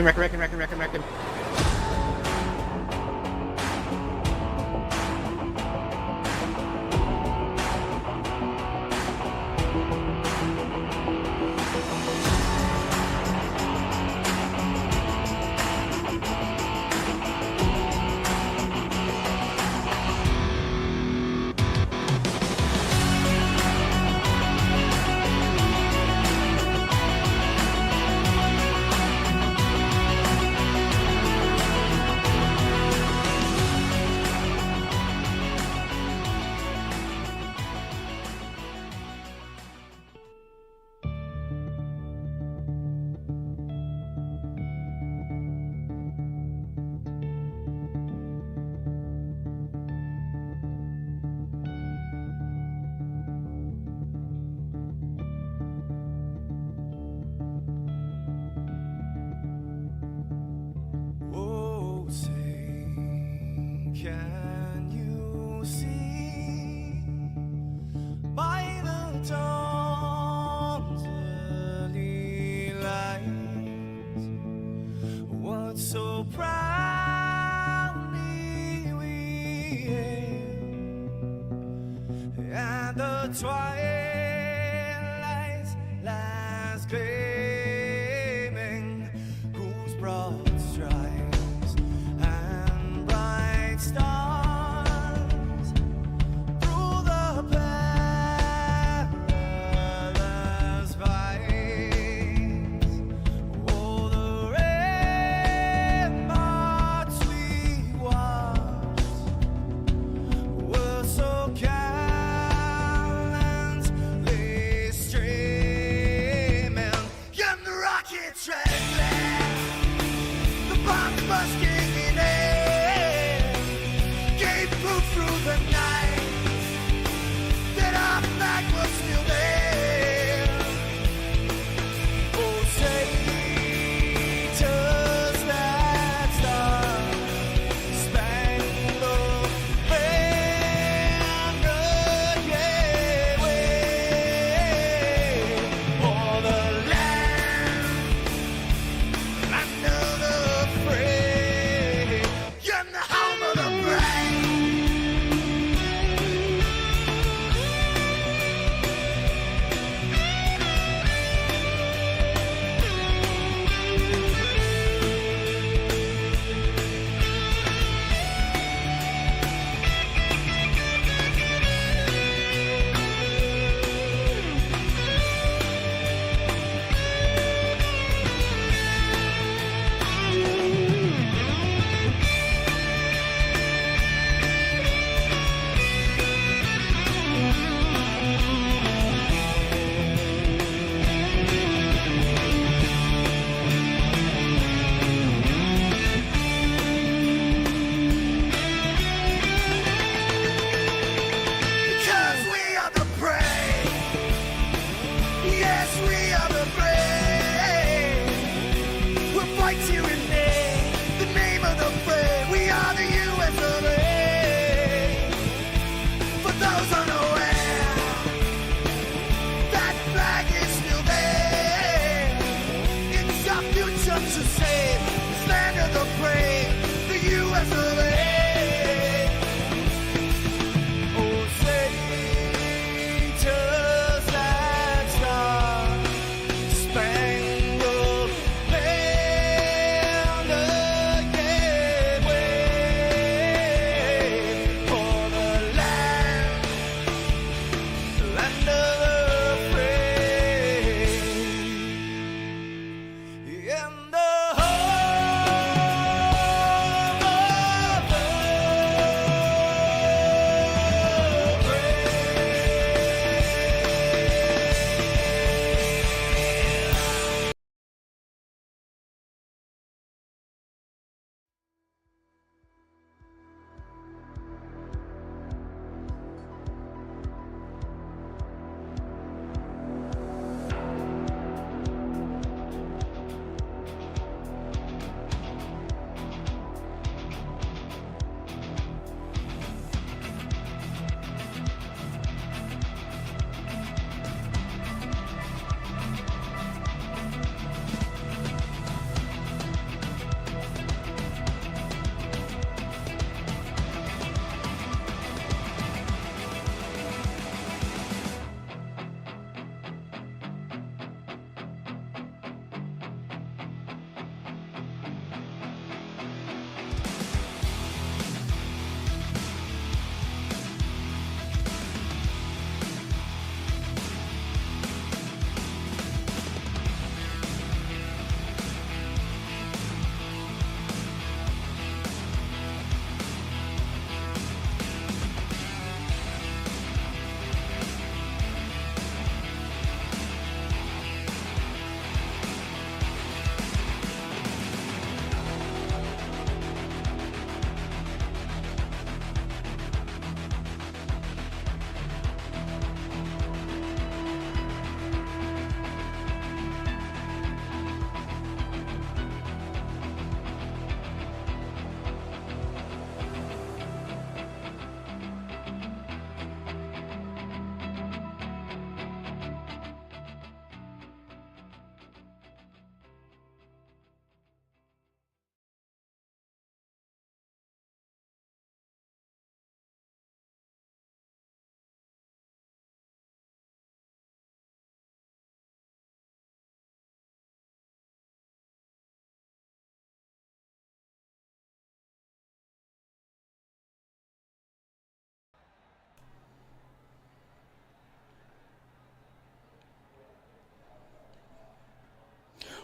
reckon. Oh, say, can you see by the dawn's early light what so proudly we hailed at the twilight's last gleaming, whose broad stripes and bright stars through the perilous fights, oh, the ramparts we watched were so gallantly straight.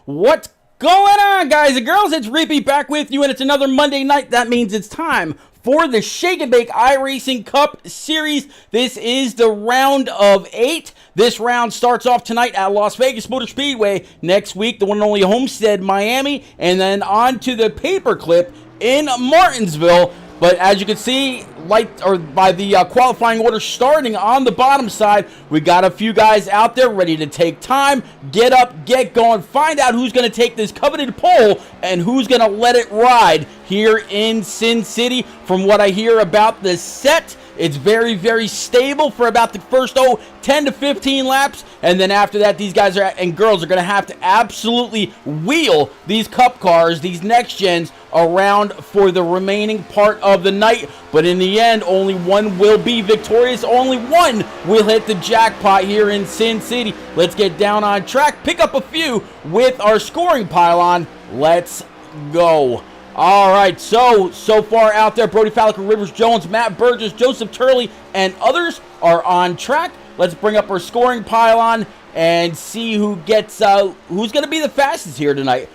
What's going on, guys and girls? It's Reapy back with you, and it's another Monday night. That means it's time for the Shake and Bake iRacing Cup Series. This is the round of 8. This round starts off tonight at Las Vegas Motor Speedway. Next week, the one and only Homestead, Miami, and then on to the Paperclip in Martinsville. But as you can see, by the qualifying order starting on the bottom side, we got a few guys out there ready to take time, get up, get going, find out who's going to take this coveted pole and who's going to let it ride here in Sin City. From what I hear about this set, it's very, very stable for about the first 10 to 15 laps, and then after that, these guys and girls are going to have to absolutely wheel these cup cars, these next gens, around for the remaining part of the night. But in the end, only one will be victorious. Only one will hit the jackpot here in Sin City. Let's get down on track, pick up a few with our scoring pylon. Let's go. All right, so far out there, Brody Falliker, Rivers Jones, Matt Burgess, Joseph Turley, and others are on track. Let's bring up our scoring pylon and see who gets who's going to be the fastest here tonight.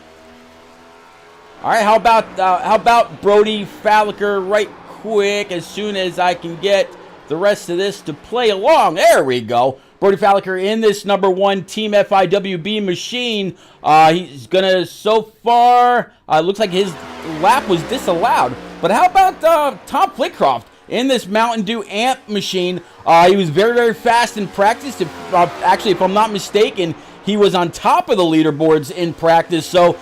All right, how about Brody Falliker right quick as soon as I can get the rest of this to play along. There we go. Brody Falliker in this number 1 Team FIWB machine. He's going to, so far, looks like his lap was disallowed. But how about Tom Flitcroft in this Mountain Dew Amp machine? He was very, very fast in practice. Actually, if I'm not mistaken, he was on top of the leaderboards in practice. So,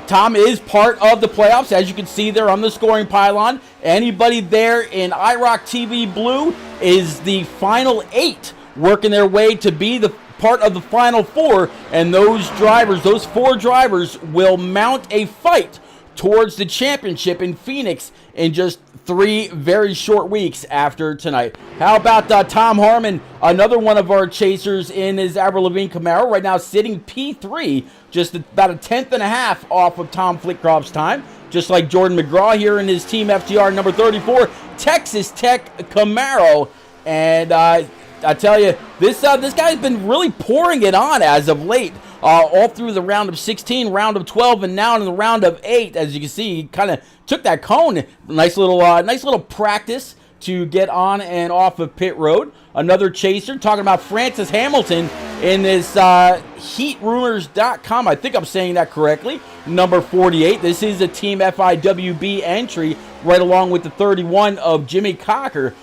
Tom is part of the playoffs, as you can see there on the scoring pylon. Anybody there in IROC TV Blue is the final 8, working their way to be the part of the final 4, and those 4 drivers, will mount a fight towards the championship in Phoenix in just 3 very short weeks after tonight. How about Tom Harmon, another one of our chasers in his Avril Lavigne Camaro, right now sitting P3, just about a 10.5 off of Tom Flitcroft's time, just like Jordan McGraw here in his Team FTR number 34 Texas Tech Camaro. And I tell you, this guy's been really pouring it on as of late. All through the round of 16, round of 12, and now in the round of 8. As you can see, he kind of took that cone. Nice little practice to get on and off of pit road. Another chaser, talking about Francis Hamilton in this heatrumors.com. I think I'm saying that correctly. Number 48. This is a Team FIWB entry, right along with the 31 of Jimmy Cocker.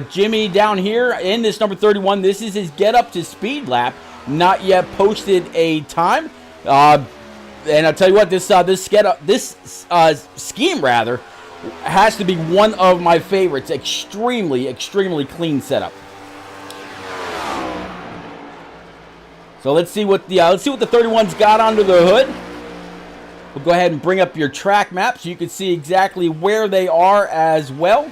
Jimmy down here in this number 31. This is his get up to speed lap. Not yet posted a time, and I'll tell you what, this scheme has to be one of my favorites. Extremely clean setup. So let's see what the 31's got under the hood. We'll go ahead and bring up your track map so you can see exactly where they are as well.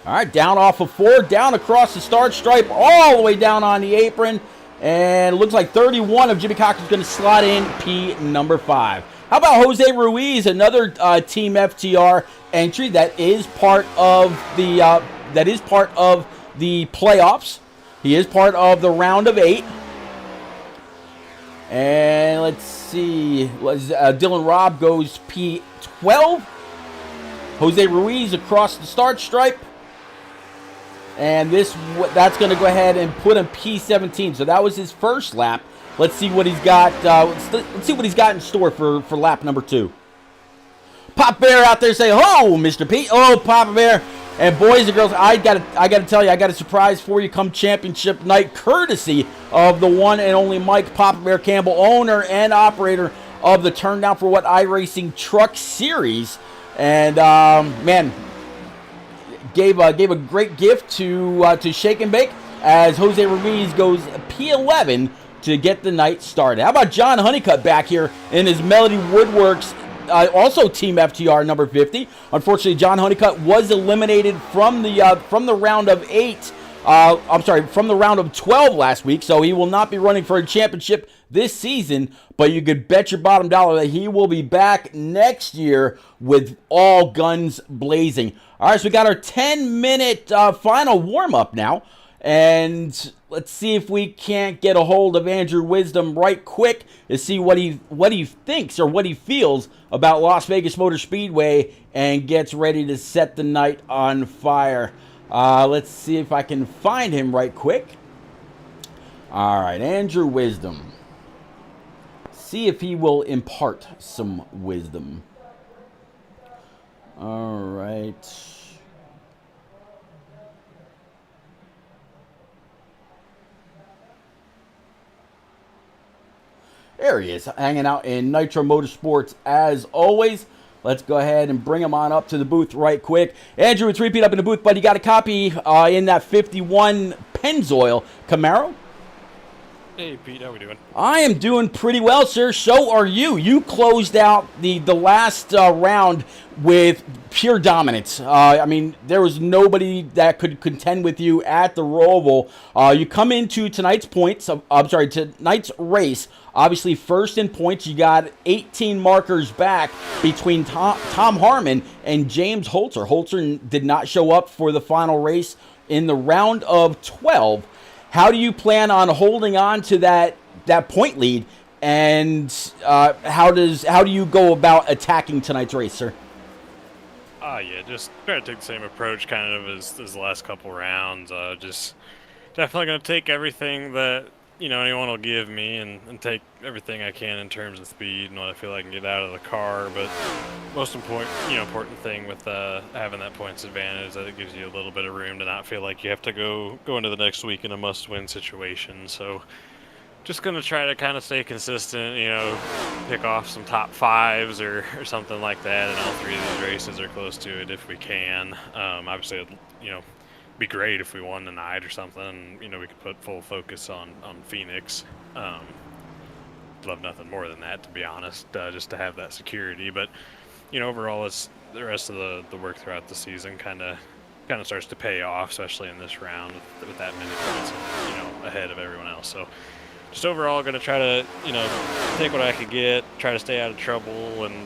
All right, down off of 4, down across the start stripe, all the way down on the apron. And it looks like 31 of Jimmy Cox is going to slot in P number 5. How about Jose Ruiz, another Team FTR entry that is part of the playoffs. He is part of the round of 8. And let's see, Dylan Robb goes P12. Jose Ruiz across the start stripe. And that's going to go ahead and put him P17. So that was his first lap. Let's see what he's got. Let's see what he's got in store for lap number 2. Pop Bear out there saying, "Oh, Mr. P, oh, Papa Bear." And boys and girls, I gotta tell you, I got a surprise for you come championship night, courtesy of the one and only Mike Papa Bear Campbell, owner and operator of the Turn Down for What iRacing Truck Series. And man, gave a great gift to Shake and Bake as Jose Ruiz goes P11 to get the night started. How about John Honeycutt back here in his Melody Woodworks, also Team FTR number 50. Unfortunately, John Honeycutt was eliminated from the round of 8 I'm sorry, from the round of 12 last week, so he will not be running for a championship this season, but you could bet your bottom dollar that he will be back next year with all guns blazing. All right, so we got our 10-minute final warm-up now, and let's see if we can't get a hold of Andrew Wisdom right quick to see what he thinks or what he feels about Las Vegas Motor Speedway and gets ready to set the night on fire. Let's see if I can find him right quick. All right, Andrew Wisdom. See if he will impart some wisdom. All right. There he is, hanging out in Nitro Motorsports as always. Let's go ahead and bring him on up to the booth right quick. Andrew, it's Repeat up in the booth, buddy. You got a copy in that 51 Pennzoil Camaro? Hey, Pete, how we doing? I am doing pretty well, sir. So are you. You closed out the last round with pure dominance. I mean, there was nobody that could contend with you at the Roval. You come into tonight's tonight's race. Obviously, first in points, you got 18 markers back between Tom Harmon and James Holzer. Holzer did not show up for the final race in the round of 12. How do you plan on holding on to that point lead, and how do you go about attacking tonight's race, sir? Yeah, just try to take the same approach kind of as the last couple rounds. Just definitely going to take everything that, anyone will give me and take everything I can in terms of speed and what I feel I can get out of the car. But most important thing with having that points advantage is that it gives you a little bit of room to not feel like you have to go into the next week in a must-win situation. So just going to try to kind of stay consistent, pick off some top fives or something like that in all three of these races or close to it if we can. Obviously, it'd, be great if we won tonight or something. We could put full focus on Phoenix. Love nothing more than that, to be honest, just to have that security. But, overall, it's the rest of the work throughout the season kind of starts to pay off, especially in this round with that many points, ahead of everyone else. So just overall going to try to, take what I could get, try to stay out of trouble, and,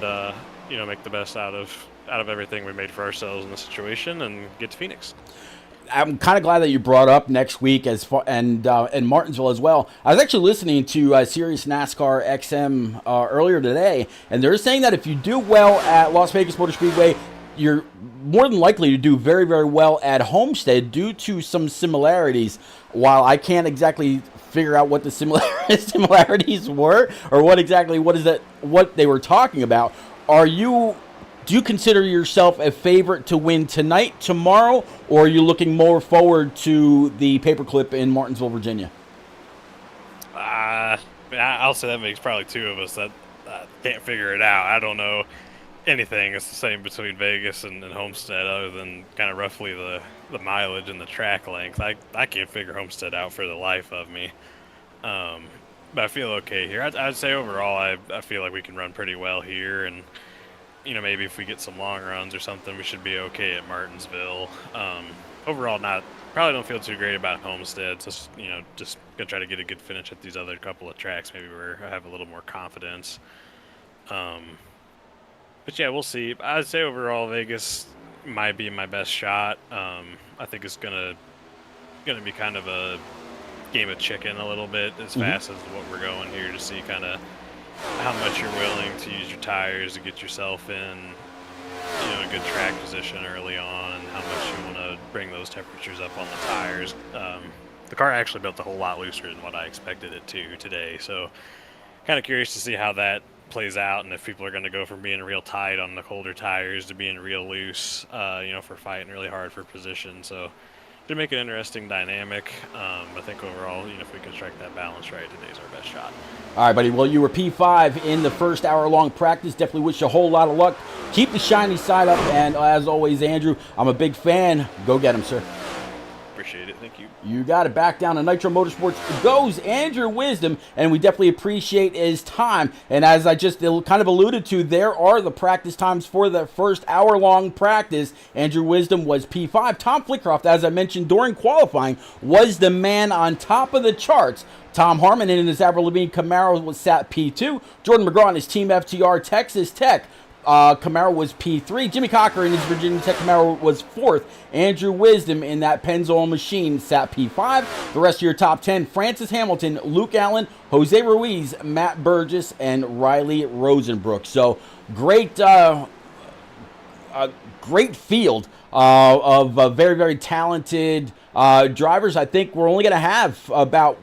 make the best out of everything we made for ourselves in the situation and get to Phoenix. I'm kind of glad that you brought up next week and Martinsville as well. I was actually listening to Sirius NASCAR XM earlier today, and they're saying that if you do well at Las Vegas Motor Speedway, you're more than likely to do very, very well at Homestead due to some similarities. While I can't exactly figure out what the similarities were or what they were talking about, do you consider yourself a favorite to win tonight, tomorrow, or are you looking more forward to the paperclip in Martinsville, Virginia? I'll say that makes probably two of us that can't figure it out. I don't know anything. It's the same between Vegas and Homestead other than kind of roughly the mileage and the track length. I can't figure Homestead out for the life of me. But I feel okay here. I'd say overall I feel like we can run pretty well here, and maybe if we get some long runs or something, we should be okay at Martinsville. Overall, probably don't feel too great about Homestead. Just gonna try to get a good finish at these other couple of tracks, maybe where I have a little more confidence. But yeah, we'll see. I'd say overall, Vegas might be my best shot. I think it's gonna be kind of a game of chicken a little bit as fast as what we're going here to see kind of how much you're willing to use your tires to get yourself in a good track position early on, and how much you want to bring those temperatures up on the tires. The car actually built a whole lot looser than what I expected it to today, so kind of curious to see how that plays out, and if people are going to go from being real tight on the colder tires to being real loose, for fighting really hard for position. So to make an interesting dynamic. I think overall, if we can strike that balance right, today's our best shot. All right, buddy. Well, you were P5 in the first hour-long practice. Definitely wish you a whole lot of luck. Keep the shiny side up, and as always, Andrew, I'm a big fan. Go get him, sir. appreciate it. Thank you. You got it. Back down to Nitro Motorsports goes Andrew Wisdom, and we definitely appreciate his time. And as I just kind of alluded to, there are the practice times for the first hour-long practice. Andrew Wisdom was P5. Tom Flickcroft, as I mentioned during qualifying, was the man on top of the charts. Tom Harmon in his Avril Lavigne Camaro was sat P2. Jordan McGraw in his Team FTR Texas Tech Camaro was P3. Jimmy Cocker in his Virginia Tech Camaro was 4th. Andrew Wisdom in that Pennzoil machine sat P5. The rest of your top 10, Francis Hamilton, Luke Allen, Jose Ruiz, Matt Burgess, and Riley Rosenbrook. So great great field of very, very talented drivers. I think we're only going to have about,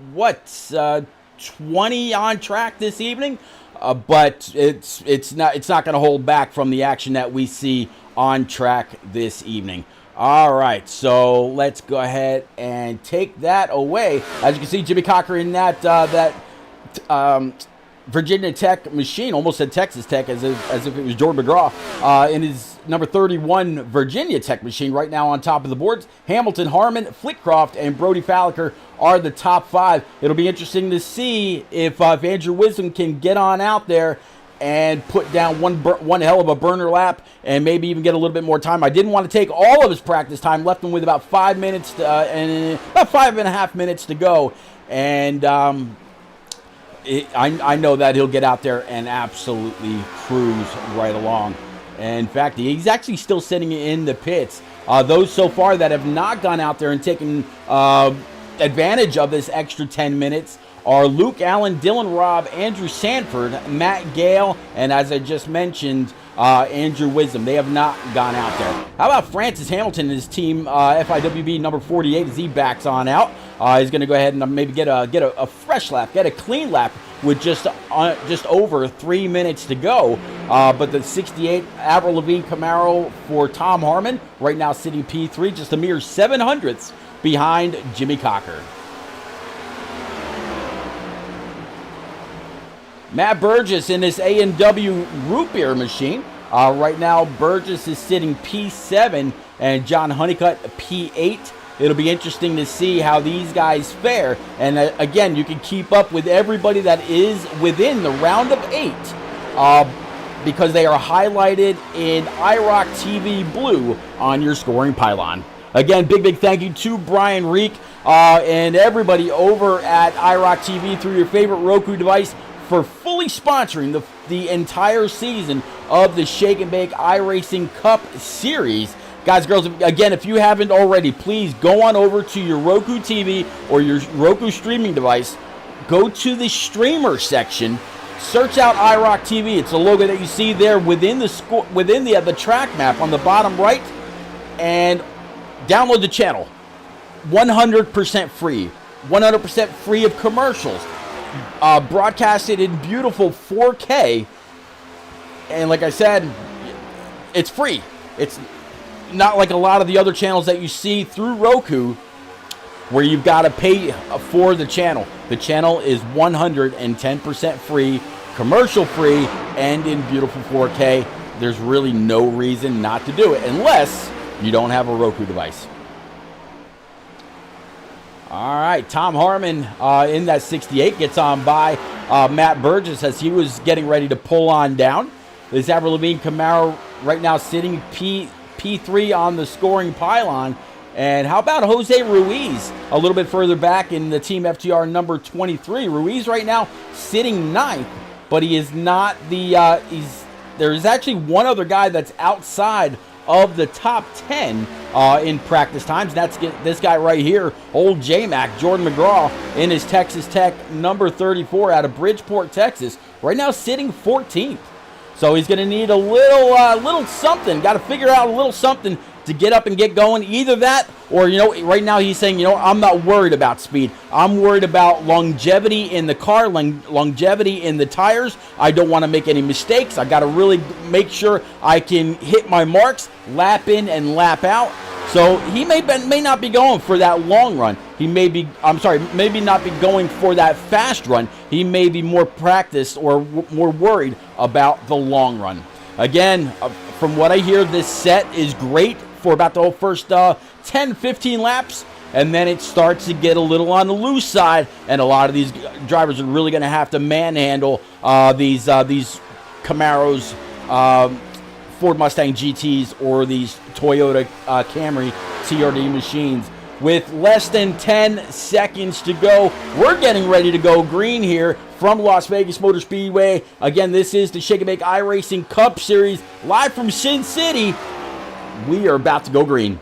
20 on track this evening. But it's not going to hold back from the action that we see on track this evening. All right, so let's go ahead and take that away. As you can see, Jimmy Cocker in that Virginia Tech machine, almost said Texas Tech as if it was Jordan McGraw, in his number 31 Virginia Tech machine right now on top of the boards. Hamilton, Harmon, Flickcroft, and Brody Falliker are the top 5. It'll be interesting to see if Andrew Wisdom can get on out there and put down one hell of a burner lap and maybe even get a little bit more time. I didn't want to take all of his practice time, left him with about 5 minutes and about 5.5 minutes to go. And I know that he'll get out there and absolutely cruise right along. In fact, he's actually still sitting in the pits. Those so far that have not gone out there and taken advantage of this extra 10 minutes are Luke Allen, Dylan Robb, Andrew Sanford, Matt Gale, and as I just mentioned, Andrew Wisdom. They have not gone out there. How about Francis Hamilton and his team, FIWB number 48, as he backs on out? He's going to go ahead and maybe get a fresh lap, get a clean lap with just over 3 minutes to go. But the 68 Avril Lavigne Camaro for Tom Harmon right now sitting P3, just a mere 700ths behind Jimmy Cocker. Matt Burgess in this A&W root beer machine. Right now, Burgess is sitting P7 and John Honeycutt P8. It'll be interesting to see how these guys fare. And again, you can keep up with everybody that is within the round of 8 because they are highlighted in IROC TV Blue on your scoring pylon. Again, big thank you to Brian Reek and everybody over at IROC TV through your favorite Roku device for fully sponsoring the entire season of the Shake and Bake iRacing Cup Series. Guys, girls, again, if you haven't already, please go on over to your Roku TV or your Roku streaming device. Go to the streamer section. Search out iRock TV. It's the logo that you see there within the track map on the bottom right. And download the channel. 100% free. 100% free of commercials. Broadcasted in beautiful 4K, and like I said, it's free. It's not like a lot of the other channels that you see through Roku where you've got to pay for the channel. The channel is 110% free, commercial free, and in beautiful 4K. There's really no reason not to do it unless you don't have a Roku device. All right, Tom Harmon in that 68 gets on by Matt Burgess as he was getting ready to pull on down. This Avril Lavigne Camaro right now sitting P3 on the scoring pylon. And how about Jose Ruiz a little bit further back in the Team FTR number 23? Ruiz right now sitting 9th, but he is not the there's actually one other guy that's outside of the top 10 in practice times. That's this guy right here, old J-Mac, Jordan McGraw, in his Texas Tech number 34 out of Bridgeport, Texas. Right now sitting 14th. So he's going to need a little something. Got to figure out a little something to get up and get going. Either that or, right now he's saying, I'm not worried about speed. I'm worried about longevity in the car, longevity in the tires. I don't want to make any mistakes. I got to really make sure I can hit my marks, lap in and lap out. So he may not be going for that long run. Maybe not be going for that fast run. He may be more practiced or more worried about the long run. Again, from what I hear, this set is great for about the whole first 10, 15 laps. and then it starts to get a little on the loose side, and a lot of these drivers are really going to have to manhandle these Camaros, Ford Mustang GTs, or these Toyota Camry TRD machines. With less than 10 seconds to go, we're getting ready to go green here from Las Vegas Motor Speedway. Again, this is the Shake and Bake iRacing Cup Series, live from Sin City. We are about to go green.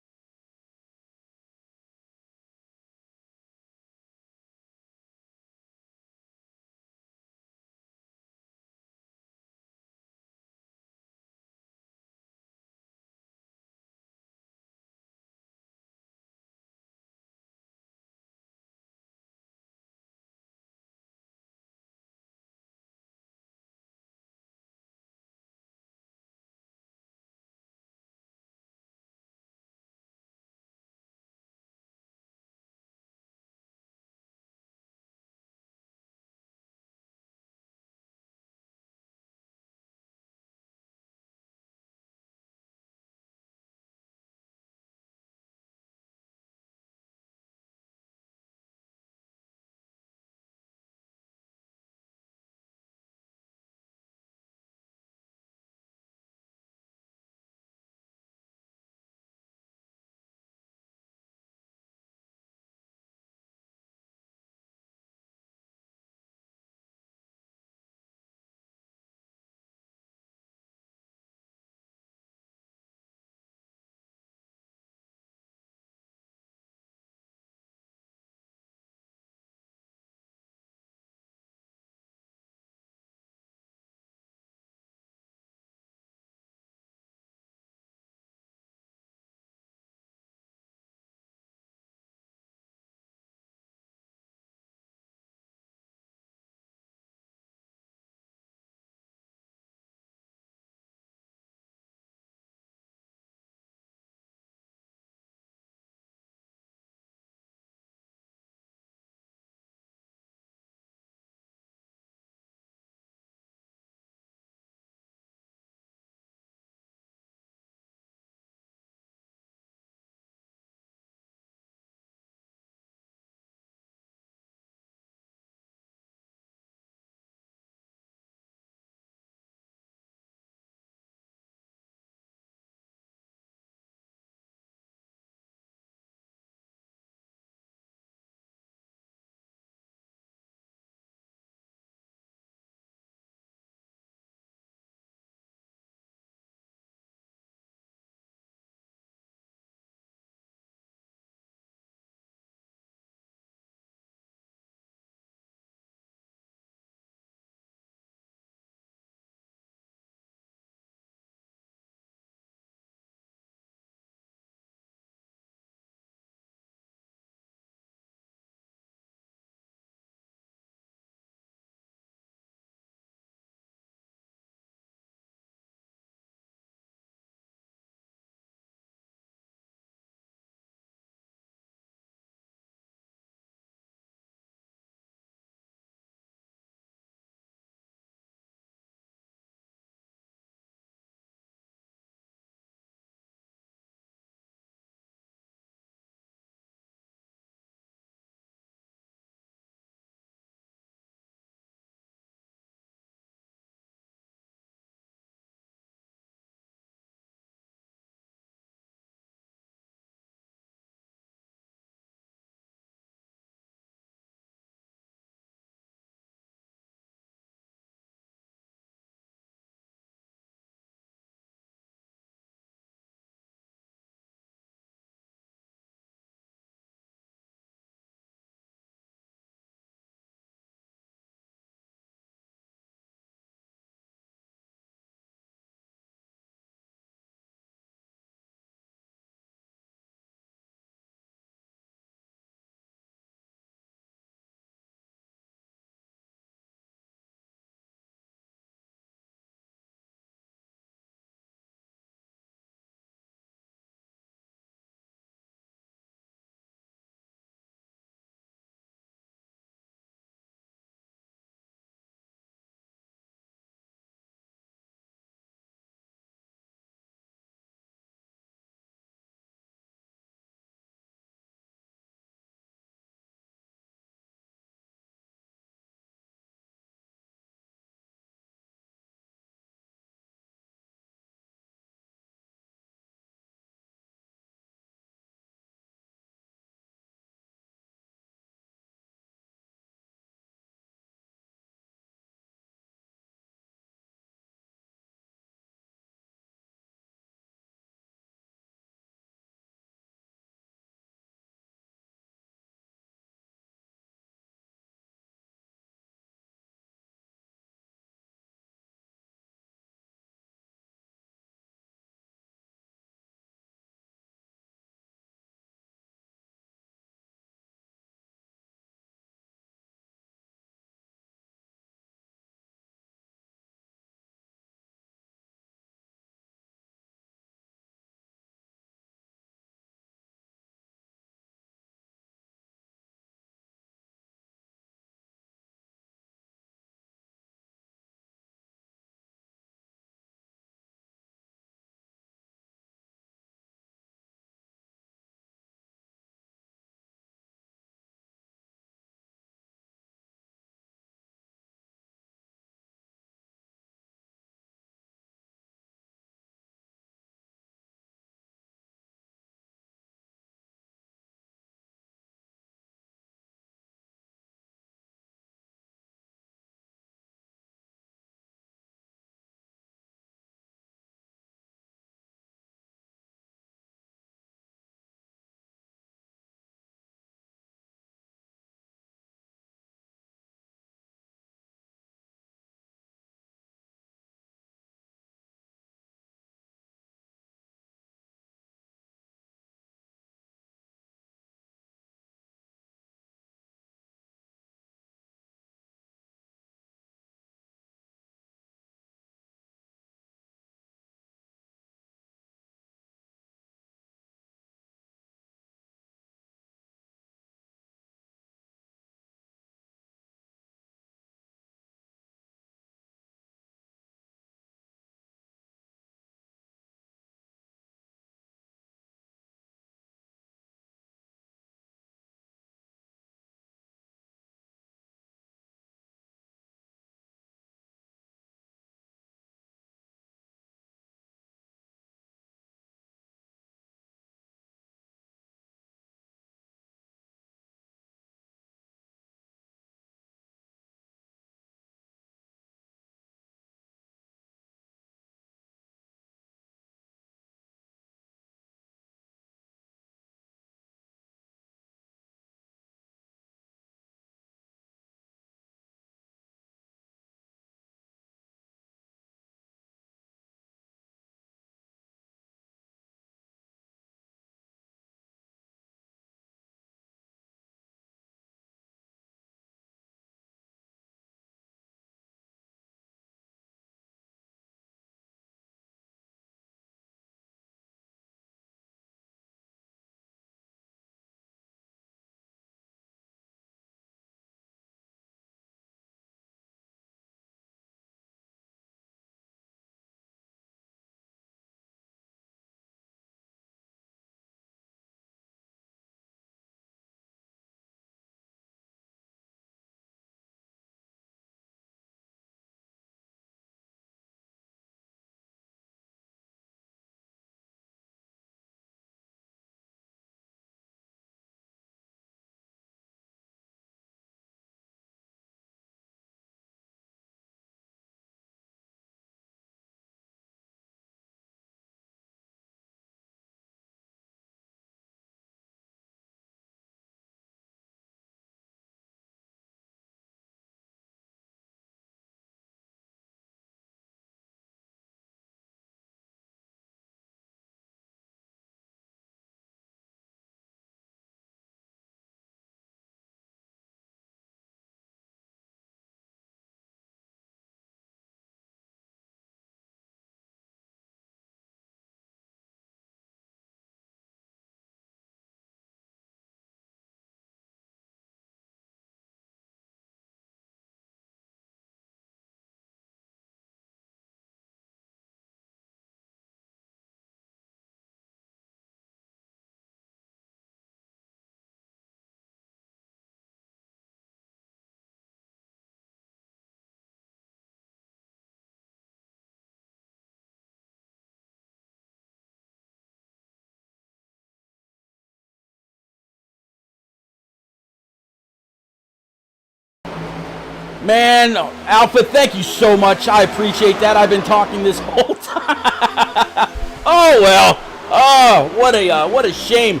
Man, Alpha, thank you so much. I appreciate that. I've been talking this whole time. Oh, well. Oh, what a shame.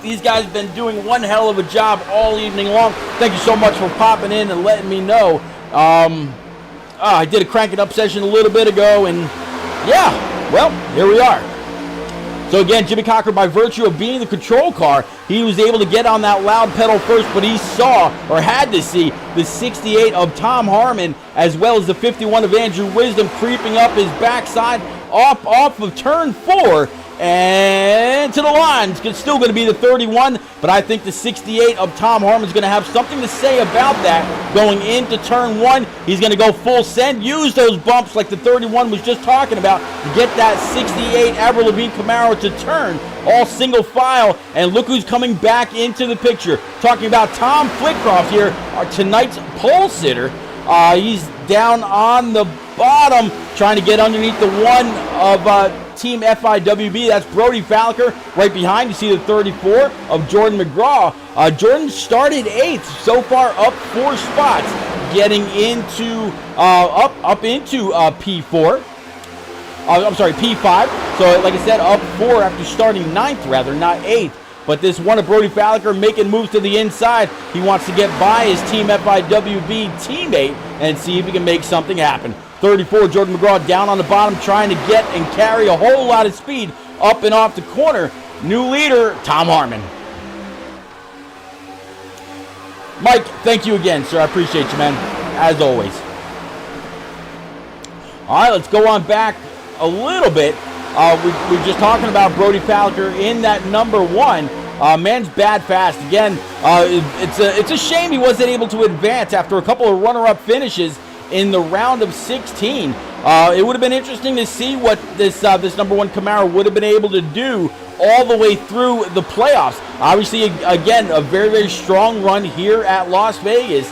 These guys have been doing one hell of a job all evening long. Thank you so much for popping in and letting me know. I did a Crank It Up session a little bit ago, and yeah, well, here we are. So again, Jimmy Cocker, by virtue of being the control car, he was able to get on that loud pedal first, but he saw, or had to see, the 68 of Tom Harmon, as well as the 51 of Andrew Wisdom creeping up his backside off of turn 4, and to the line. It's still going to be the 31, but I think the 68 of Tom Harmon is going to have something to say about that going into turn 1. He's going to go full send, use those bumps like the 31 was just talking about to get that 68 Avril Lavigne Camaro to turn, all single file, and look who's coming back into the picture. Talking about Tom Flitcroft here, tonight's pole sitter. He's down on the bottom, trying to get underneath the one of Team FIWB. That's Brody Falker. Right behind, you see the 34 of Jordan McGraw. Jordan started 8th, so far up 4 spots, getting into up into P4. I'm sorry, P5. So, like I said, up 4 after starting 9th, rather, not 8th. But this one of Brody Falker making moves to the inside. He wants to get by his Team FIWB teammate and see if he can make something happen. 34, Jordan McGraw down on the bottom, trying to get and carry a whole lot of speed up and off the corner. New leader, Tom Harmon. Mike, thank you again, sir. I appreciate you, man, as always. All right, let's go on back a little bit. We're just talking about Brody Falker in that number 1. Man's bad fast. Again, it's a shame he wasn't able to advance after a couple of runner-up finishes in the round of 16. It would have been interesting to see what this number 1 Camaro would have been able to do all the way through the playoffs. Obviously, again, a very, very strong run here at Las Vegas.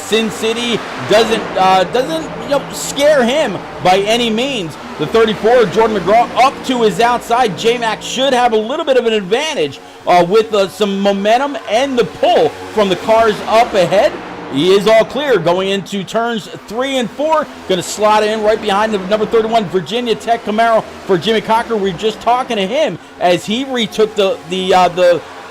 Sin City doesn't scare him by any means. The 34, Jordan McGraw, up to his outside. J-Mac should have a little bit of an advantage with some momentum and the pull from the cars up ahead. He is all clear going into turns 3 and 4. Going to slot in right behind the number 31 Virginia Tech Camaro for Jimmy Cocker. We're just talking to him as he retook the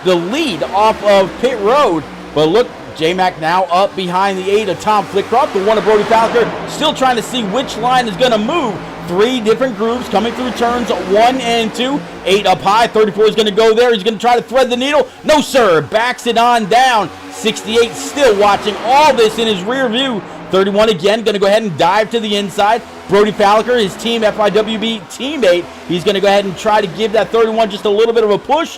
lead off of pit road. But look, J-Mac now up behind the 8 of Tom Flitcroft, the 1 of Brody Falker, still trying to see which line is going to move. 3 different grooves coming through turns 1 and 2. 8 up high, 34 is going to go there. He's going to try to thread the needle. No, sir. Backs it on down. 68 still watching all this in his rear view. 31 again, going to go ahead and dive to the inside. Brody Falker, his Team FIWB teammate, he's going to go ahead and try to give that 31 just a little bit of a push.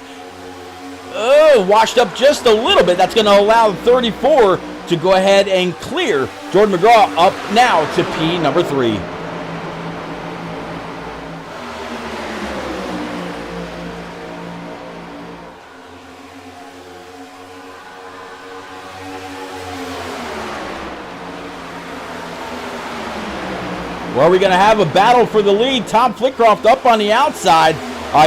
Oh, washed up just a little bit. That's going to allow 34 to go ahead and clear. Jordan McGraw up now to P number 3. Well, we're going to have a battle for the lead. Tom Flitcroft up on the outside.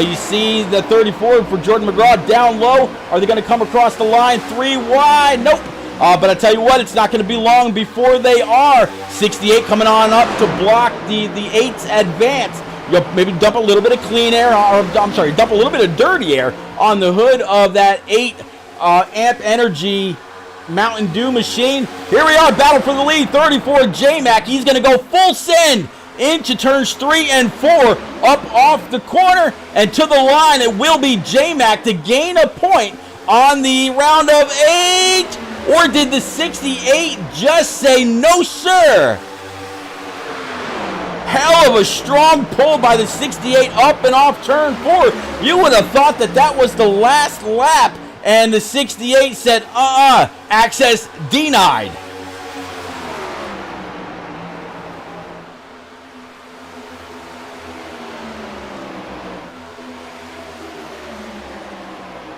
You see the 34 for Jordan McGraw down low. Are they going to come across the line? 3 wide. Nope. But I tell you what, it's not going to be long before they are. 68 coming on up to block the 8's advance. You'll maybe dump a little bit of clean air, dump a little bit of dirty air on the hood of that 8 amp energy Mountain Dew machine. Here we are, battle for the lead. 34 J-Mac. He's going to go full send into turns 3 and 4, up off the corner and to the line. It will be J-Mac to gain a point on the round of 8. Or did the 68 just say no, sir? Hell of a strong pull by the 68 up and off turn 4. You would have thought that that was the last lap. And the 68 said, access denied.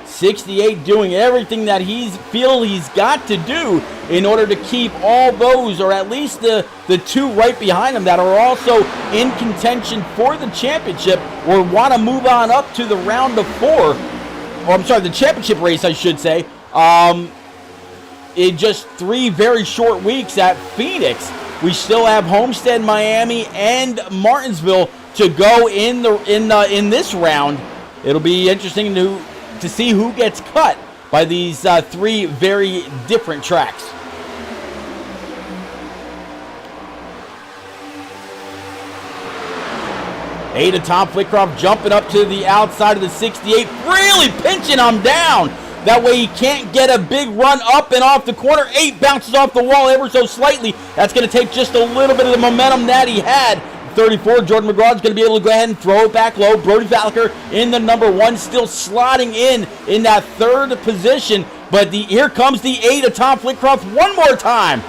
.68 doing everything that he's got to do in order to keep all those, or at least the 2 right behind him that are also in contention for the championship or want to move on up to the round of 4. Or I'm sorry, the championship race, I should say. in just 3 very short weeks at Phoenix. We still have Homestead, Miami, and Martinsville to go in this round. It'll be interesting to see who gets cut by these 3 very different tracks. Ada Tom Flitcroft jumping up to the outside of the 68, really pinching him down. That way he can't get a big run up and off the corner. 8 bounces off the wall ever so slightly. That's going to take just a little bit of the momentum that he had. 34, Jordan McGraw is going to be able to go ahead and throw it back low. Brody Falker in the number 1, still slotting in that 3rd position. But here comes the 8 of Tom Flitcroft one more time,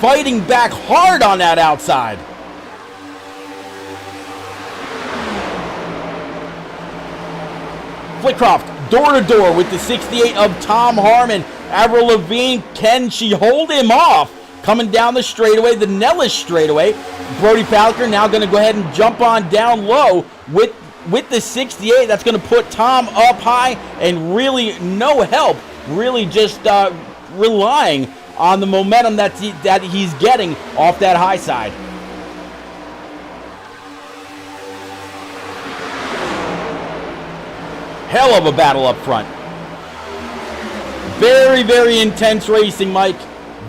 fighting back hard on that outside. Flitcroft door-to-door with the 68 of Tom Harmon. Avril Lavigne, can she hold him off? Coming down the straightaway, the Nellis straightaway. Brody Falker now going to go ahead and jump on down low with the 68. That's going to put Tom up high and really no help. Really just relying on the momentum that he's getting off that high side. Hell of a battle up front. Very, very intense racing, Mike.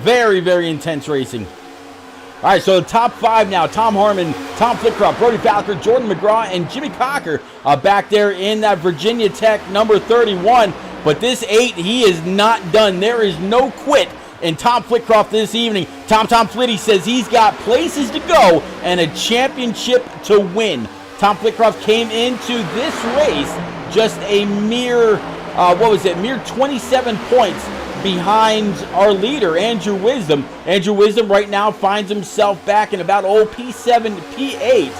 Very, very intense racing. All right, so the top 5 now. Tom Harmon, Tom Flitcroft, Brody Falker, Jordan McGraw, and Jimmy Cocker back there in that Virginia Tech number 31. But this 8, he is not done. There is no quit in Tom Flitcroft this evening. Tom Flitty says he's got places to go and a championship to win. Tom Flitcroft came into this race just a mere, mere 27 points behind our leader, Andrew Wisdom. Andrew Wisdom right now finds himself back in about P7, P8.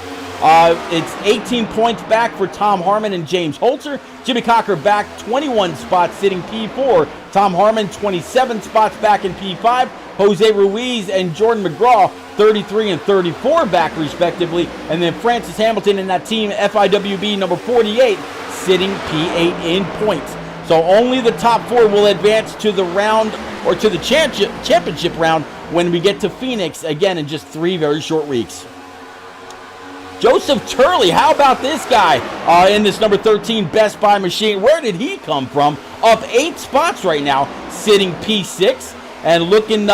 It's 18 points back for Tom Harmon and James Holzer. Jimmy Cocker back 21 spots, sitting P4. Tom Harmon 27 spots back in P5. Jose Ruiz and Jordan McGraw 33 and 34 back respectively. And then Francis Hamilton and that team FIWB number 48 sitting P8 in points. So only the top 4 will advance to the round, or to the championship round, when we get to Phoenix again in just 3 very short weeks. Joseph Turley, how about this guy in this number 13 Best Buy machine? Where did he come from? Up 8 spots right now, sitting P6 and looking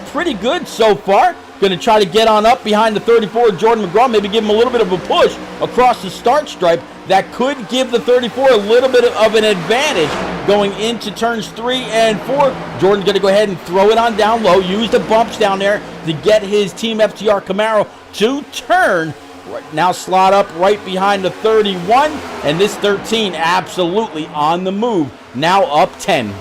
pretty good so far. Going to try to get on up behind the 34 Jordan McGraw, maybe give him a little bit of a push across the start stripe. That could give the 34 a little bit of an advantage going into turns 3 and 4. Jordan's going to go ahead and throw it on down low, use the bumps down there to get his Team FTR Camaro to turn. Now slot up right behind the 31, and this 13 absolutely on the move, now up 10.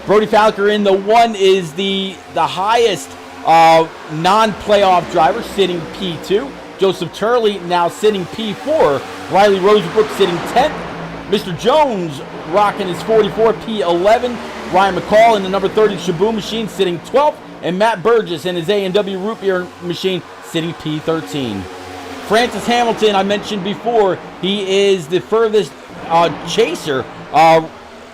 Brody Falker in the 1 is the highest non-playoff driver, sitting P2. Joseph Turley now sitting P4. Riley Rosebrook sitting 10th. Mr. Jones rocking his 44, P11. Ryan McCall in the number 30 Shabu machine sitting 12th. And Matt Burgess in his A&W root beer machine sitting P13. Francis Hamilton, I mentioned before, he is the furthest chaser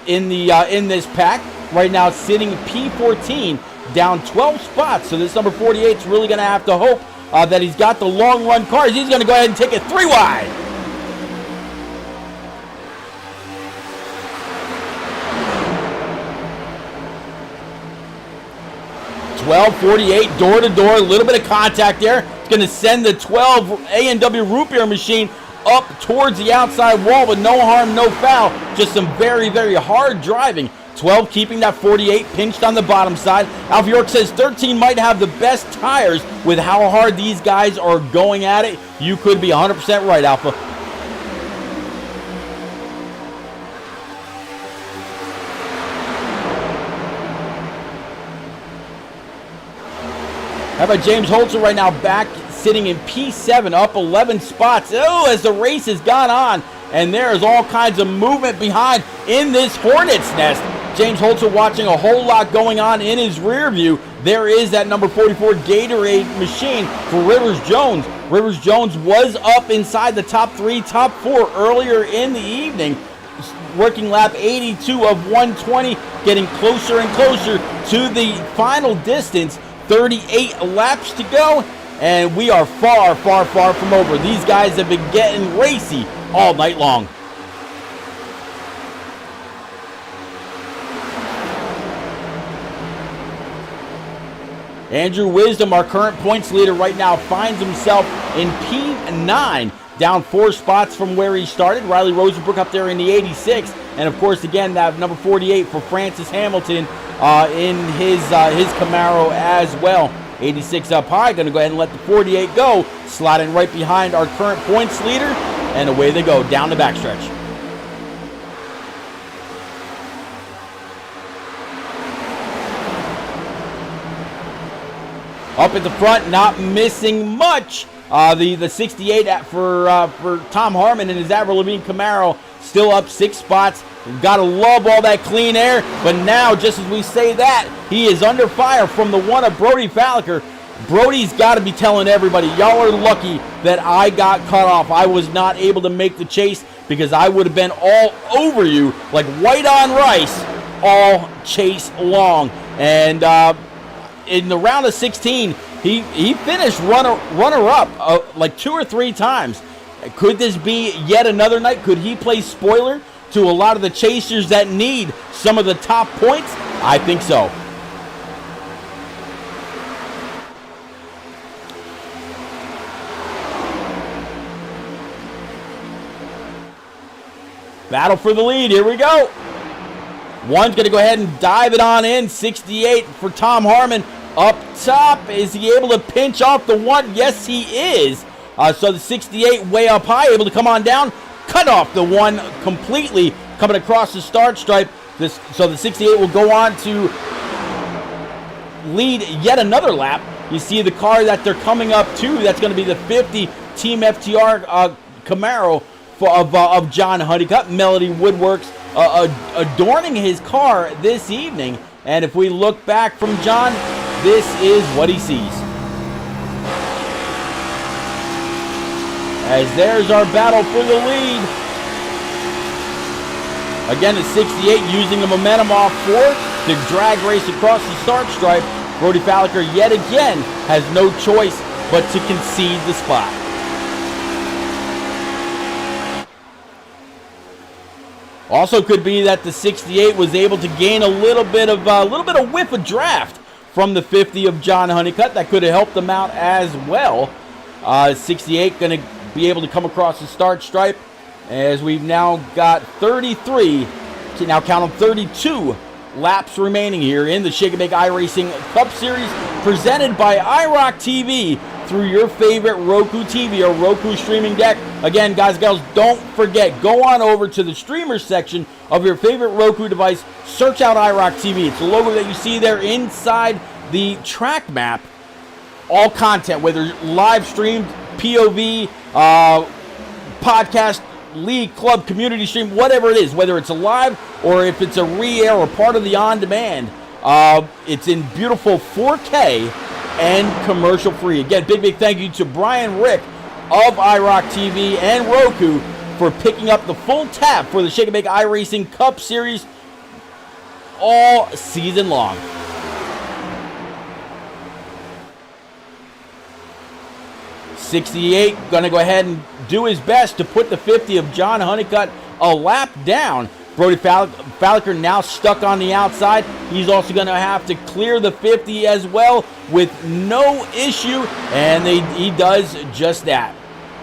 in this pack. Right now sitting P14, down 12 spots. So this number 48 is really going to have to hope that he's got the long run cars. He's going to go ahead and take it 3 wide. .12.48 door to door, a little bit of contact there. It's going to send the 12 A&W root beer machine up towards the outside wall, but no harm, no foul. Just some very, very hard driving. 12 keeping that 48 pinched on the bottom side. Alf York says 13 might have the best tires with how hard these guys are going at it. You could be 100% right, Alpha. How about James Holzer right now back sitting in P7, up 11 spots. Oh, as the race has gone on, and there is all kinds of movement behind in this Hornet's nest. James Holzer watching a whole lot going on in his rear view. There is that number 44 Gatorade machine for Rivers Jones. Rivers Jones was up inside the top 3, top 4 earlier in the evening. working lap 82 of 120, getting closer and closer to the final distance. 38 laps to go, and we are far, far, far from over. These guys have been getting racy all night long. Andrew Wisdom, our current points leader right now, finds himself in P9, down 4 spots from where he started. Riley Rosenbrook up there in the 86, and of course, again, that number 48 for Francis Hamilton in his Camaro as well. 86 up high, going to go ahead and let the 48 go, sliding right behind our current points leader, and away they go down the backstretch. Up at the front, not missing much. The 68 for Tom Harmon and his Avril Lavigne Camaro still up 6 spots. Gotta love all that clean air. But now, just as we say that, he is under fire from the one of Brody Falliker. Brody's got to be telling everybody, y'all are lucky that I got cut off. I was not able to make the chase because I would have been all over you like white on rice all chase long. And in the round of 16, he finished runner-up like 2 or 3 times. Could this be yet another night? Could he play spoiler to a lot of the chasers that need some of the top points? I think so. Battle for the lead. Here we go. One's going to go ahead and dive it on in. 68 for Tom Harmon. Up top, is he able to pinch off the one? Yes, he is. So the 68 way up high, able to come on down, cut off the one completely, coming across the start stripe. So the 68 will go on to lead yet another lap. You see the car that they're coming up to, that's going to be the 50 Team FTR Camaro of John Honeycutt. Melody Woodworks adorning his car this evening. And if we look back from John, this is what he sees. As there's our battle for the lead. Again, the 68 using the momentum off 4 to drag race across the start stripe. Brody Falliker yet again has no choice but to concede the spot. Also could be that the 68 was able to gain a little bit of whiff of draft from the 50 of John Honeycutt. That could have helped them out as well. 68 going to be able to come across the start stripe as we've now got 33, to now count them 32 laps remaining here in the Shake and Bake iRacing Cup Series, presented by IROC TV through your favorite Roku TV or Roku streaming deck. Again, guys and girls, don't forget, go on over to the streamers section of your favorite Roku device, search out iRock TV. It's the logo that you see there inside the track map. All content, whether live streamed, POV, podcast, league, club, community stream, whatever it is, whether it's a live or if it's a re-air or part of the on-demand, it's in beautiful 4K and commercial free. Again, big thank you to Brian Rick of iRock TV and Roku for picking up the full tab for the Shake and Bake iRacing Cup Series all season long. .68 going to go ahead and do his best to put the 50 of John Honeycutt a lap down. Brody Falliker now stuck on the outside. He's also going to have to clear the 50 as well with no issue, and he does just that.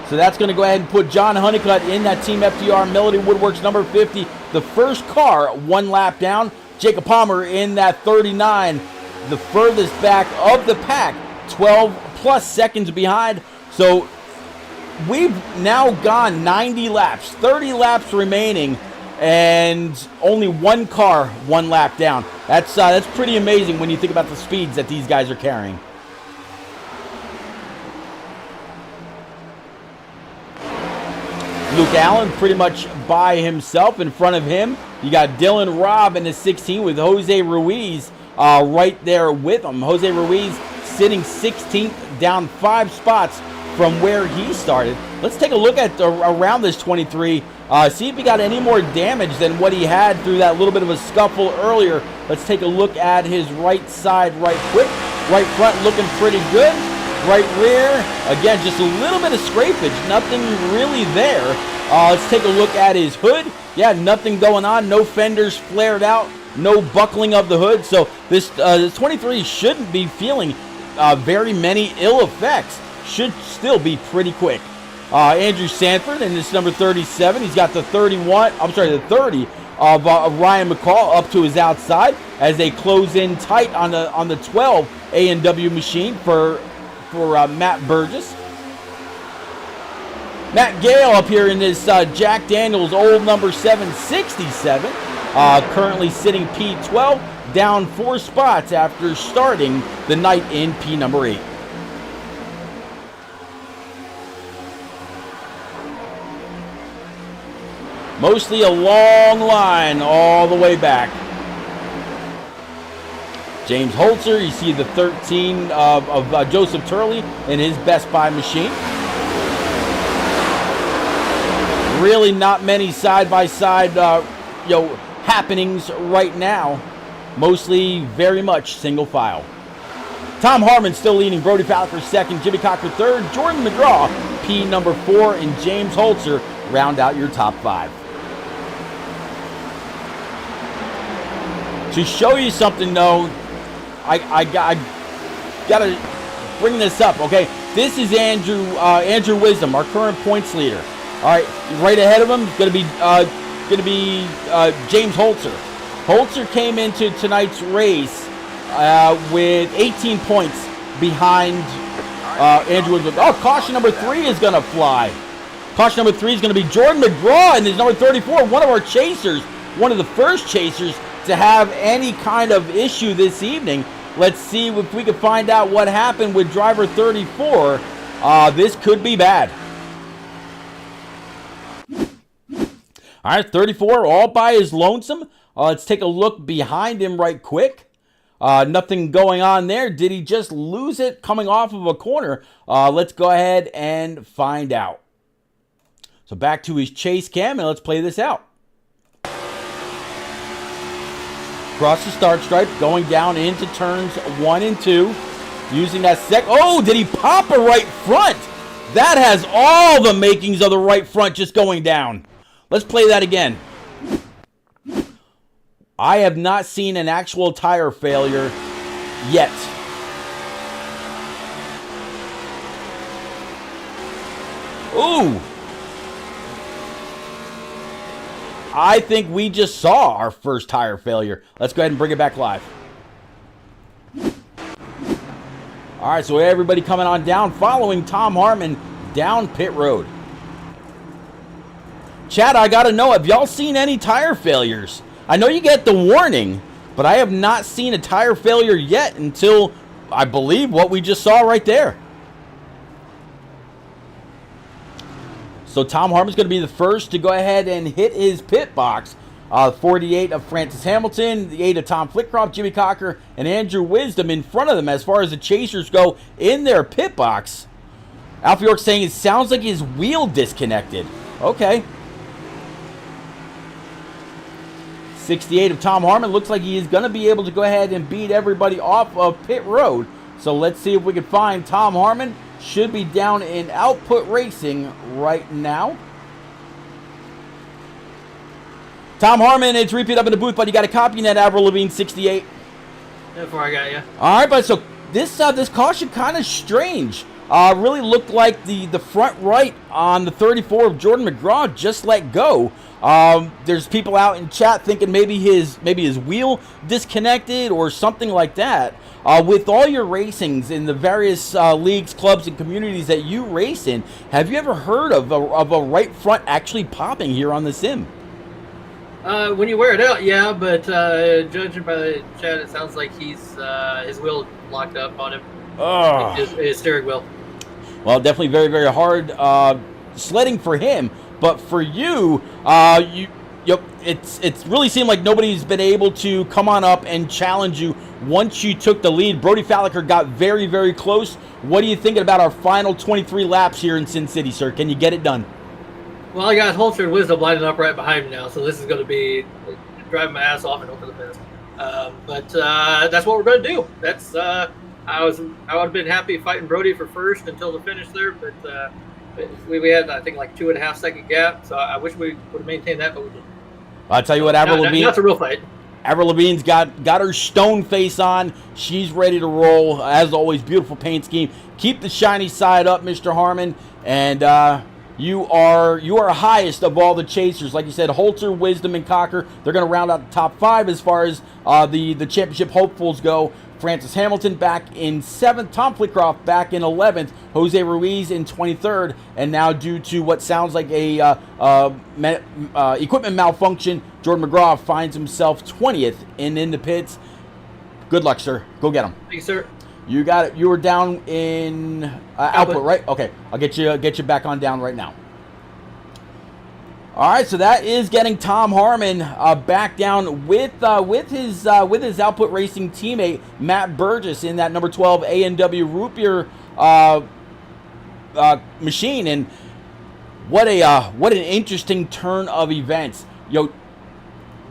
So that's going to go ahead and put John Honeycutt in that Team FTR Melody Woodworks number 50, the first car 1 lap down. Jacob Palmer in that 39, the furthest back of the pack, 12 plus seconds behind. So we've now gone 90 laps, 30 laps remaining, and only 1 car 1 lap down. That's pretty amazing when you think about the speeds that these guys are carrying. Luke Allen pretty much by himself. In front of him, you got Dylan Robb in the 16 with Jose Ruiz right there with him. Jose Ruiz sitting 16th, down 5 spots from where he started. Let's take a look at around this 23, see if he got any more damage than what he had through that little bit of a scuffle earlier. Let's take a look at his right side right quick. Right front looking pretty good. Right rear, again, just a little bit of scrapage, nothing really there. Let's take a look at his hood. Yeah, nothing going on, no fenders flared out, no buckling of the hood. So this 23 shouldn't be feeling very many ill effects. Should still be pretty quick. Andrew Sanford in this number 37. He's got the 31. I'm sorry, the 30 of Ryan McCall up to his outside as they close in tight on the 12 A&W machine for Matt Burgess. Matt Gale up here in this Jack Daniels old number 767. Currently sitting P12, down 4 spots after starting the night in P number 8. Mostly a long line all the way back. James Holzer, you see the 13 of Joseph Turley in his Best Buy machine. Really not many side-by-side happenings right now. Mostly very much single file. Tom Harmon still leading, Brody Fowler second, Jimmy Cocker third, Jordan McGraw, P number 4, and James Holzer round out your top 5. To show you something, though, I gotta bring this up, okay? This is Andrew Wisdom, our current points leader. All right, right ahead of him is gonna be James Holzer. Holzer came into tonight's race with 18 points behind Andrew Wisdom. Oh, caution number 3 is gonna fly. Caution number 3 is gonna be Jordan McGraw in his number 34, one of our chasers, one of the first chasers to have any kind of issue this evening. Let's see if we can find out what happened with driver 34. This could be bad. All right, 34 all by his lonesome. Let's take a look behind him right quick. Nothing going on there. Did he just lose it coming off of a corner? Let's go ahead and find out. So back to his chase cam and let's play this out. Across the start stripe, going down into turns 1 and 2. Using that oh, did he pop a right front? That has all the makings of the right front just going down. Let's play that again. I have not seen an actual tire failure yet. Ooh. I think we just saw our first tire failure. Let's go ahead and bring it back live. All right, so everybody coming on down, following Tom Harmon down pit road. Chad, I got to know, have y'all seen any tire failures? I know you get the warning, but I have not seen a tire failure yet until, I believe, what we just saw right there. So Tom Harmon's going to be the first to go ahead and hit his pit box. 48 of Francis Hamilton, the 8 of Tom Flitcroft, Jimmy Cocker, and Andrew Wisdom in front of them as far as the chasers go in their pit box. Alfie York saying it sounds like his wheel disconnected. Okay. 68 of Tom Harmon. Looks like he is going to be able to go ahead and beat everybody off of pit road. So let's see if we can find Tom Harmon. Should be down in Output Racing right now. Tom Harmon, it's repeat up in the booth, but you got a copy in that Avril Lavigne 68. Before I got you. All right, but so this caution kind of strange. Really looked like the front right on the 34 of Jordan McGraw just let go. There's people out in chat thinking maybe his wheel disconnected or something like that. With all your racings in the various leagues, clubs, and communities that you race in, have you ever heard of a right front actually popping here on the sim? When you wear it out, yeah, but judging by the chat, it sounds like he's his wheel locked up on him. Oh. His steering wheel. Well, definitely very, very hard sledding for him. But for you, Yep, it's really seemed like nobody's been able to come on up and challenge you once you took the lead. Brody Falliker got very, very close. What are you thinking about our final 23 laps here in Sin City, sir? Can you get it done? Well, I got Holter and Wisdom lining up right behind me now, so this is going to be driving my ass off and hope for the best. But that's what we're going to do. That's I would have been happy fighting Brody for first until the finish there, but we had, I think, like 2.5 second gap, so I wish we would have maintained that, but we didn't. I'll tell you what, Avril Lavigne. That's a real fight. Avril Lavigne's got her stone face on. She's ready to roll. As always, beautiful paint scheme. Keep the shiny side up, Mr. Harmon. And you are highest of all the chasers. Like you said, Holter, Wisdom, and Cocker, they're going to round out the top 5 as far as the championship hopefuls go. Francis Hamilton back in 7th, Tom Flickroft back in 11th, Jose Ruiz in 23rd, and now due to what sounds like a equipment malfunction, Jordan McGraw finds himself 20th in the pits. Good luck, sir. Go get him. Thank you, sir. You got it. You were down in output, right? Okay, I'll get you back on down right now. All right, so that is getting Tom Harmon back down with his Output Racing teammate Matt Burgess in that number 12 A&W Root Beer machine. And what an interesting turn of events. Jordan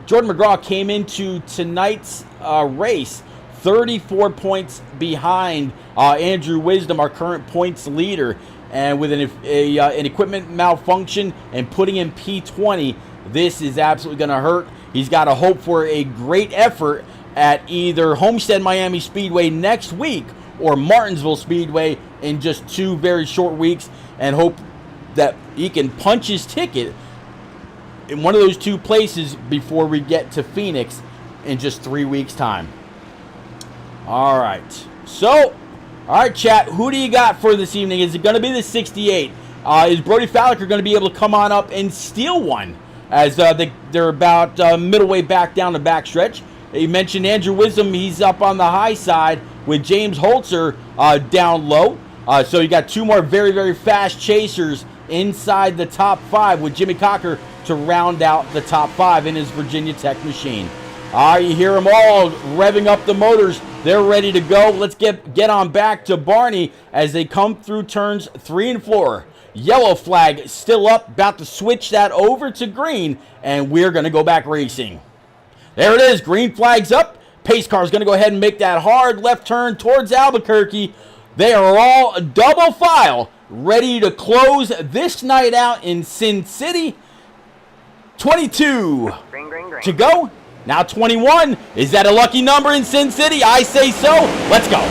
McGraw came into tonight's race 34 points behind Andrew Wisdom, our current points leader. And with an equipment malfunction and putting in P20, this is absolutely going to hurt. He's got to hope for a great effort at either Homestead Miami Speedway next week or Martinsville Speedway in just 2 very short weeks, and hope that he can punch his ticket in one of those 2 places before we get to Phoenix in just 3 weeks' time. All right. So, all right, chat, who do you got for this evening? Is it going to be the 68? Is Brody Falliker going to be able to come on up and steal one as they're about middle way back down the backstretch? You mentioned Andrew Wisdom. He's up on the high side with James Holzer down low. So you got 2 more very, very fast chasers inside the top 5 with Jimmy Cocker to round out the top 5 in his Virginia Tech machine. You hear them all revving up the motors. They're ready to go. Let's get on back to Barney as they come through turns 3 and 4. Yellow flag still up, about to switch that over to green, and we're going to go back racing. There it is. Green flag's up. Pace car is going to go ahead and make that hard left turn towards Albuquerque. They are all double file, ready to close this night out in Sin City. 22 to go. Now 21. Is that a lucky number in Sin City? I say so. Let's go.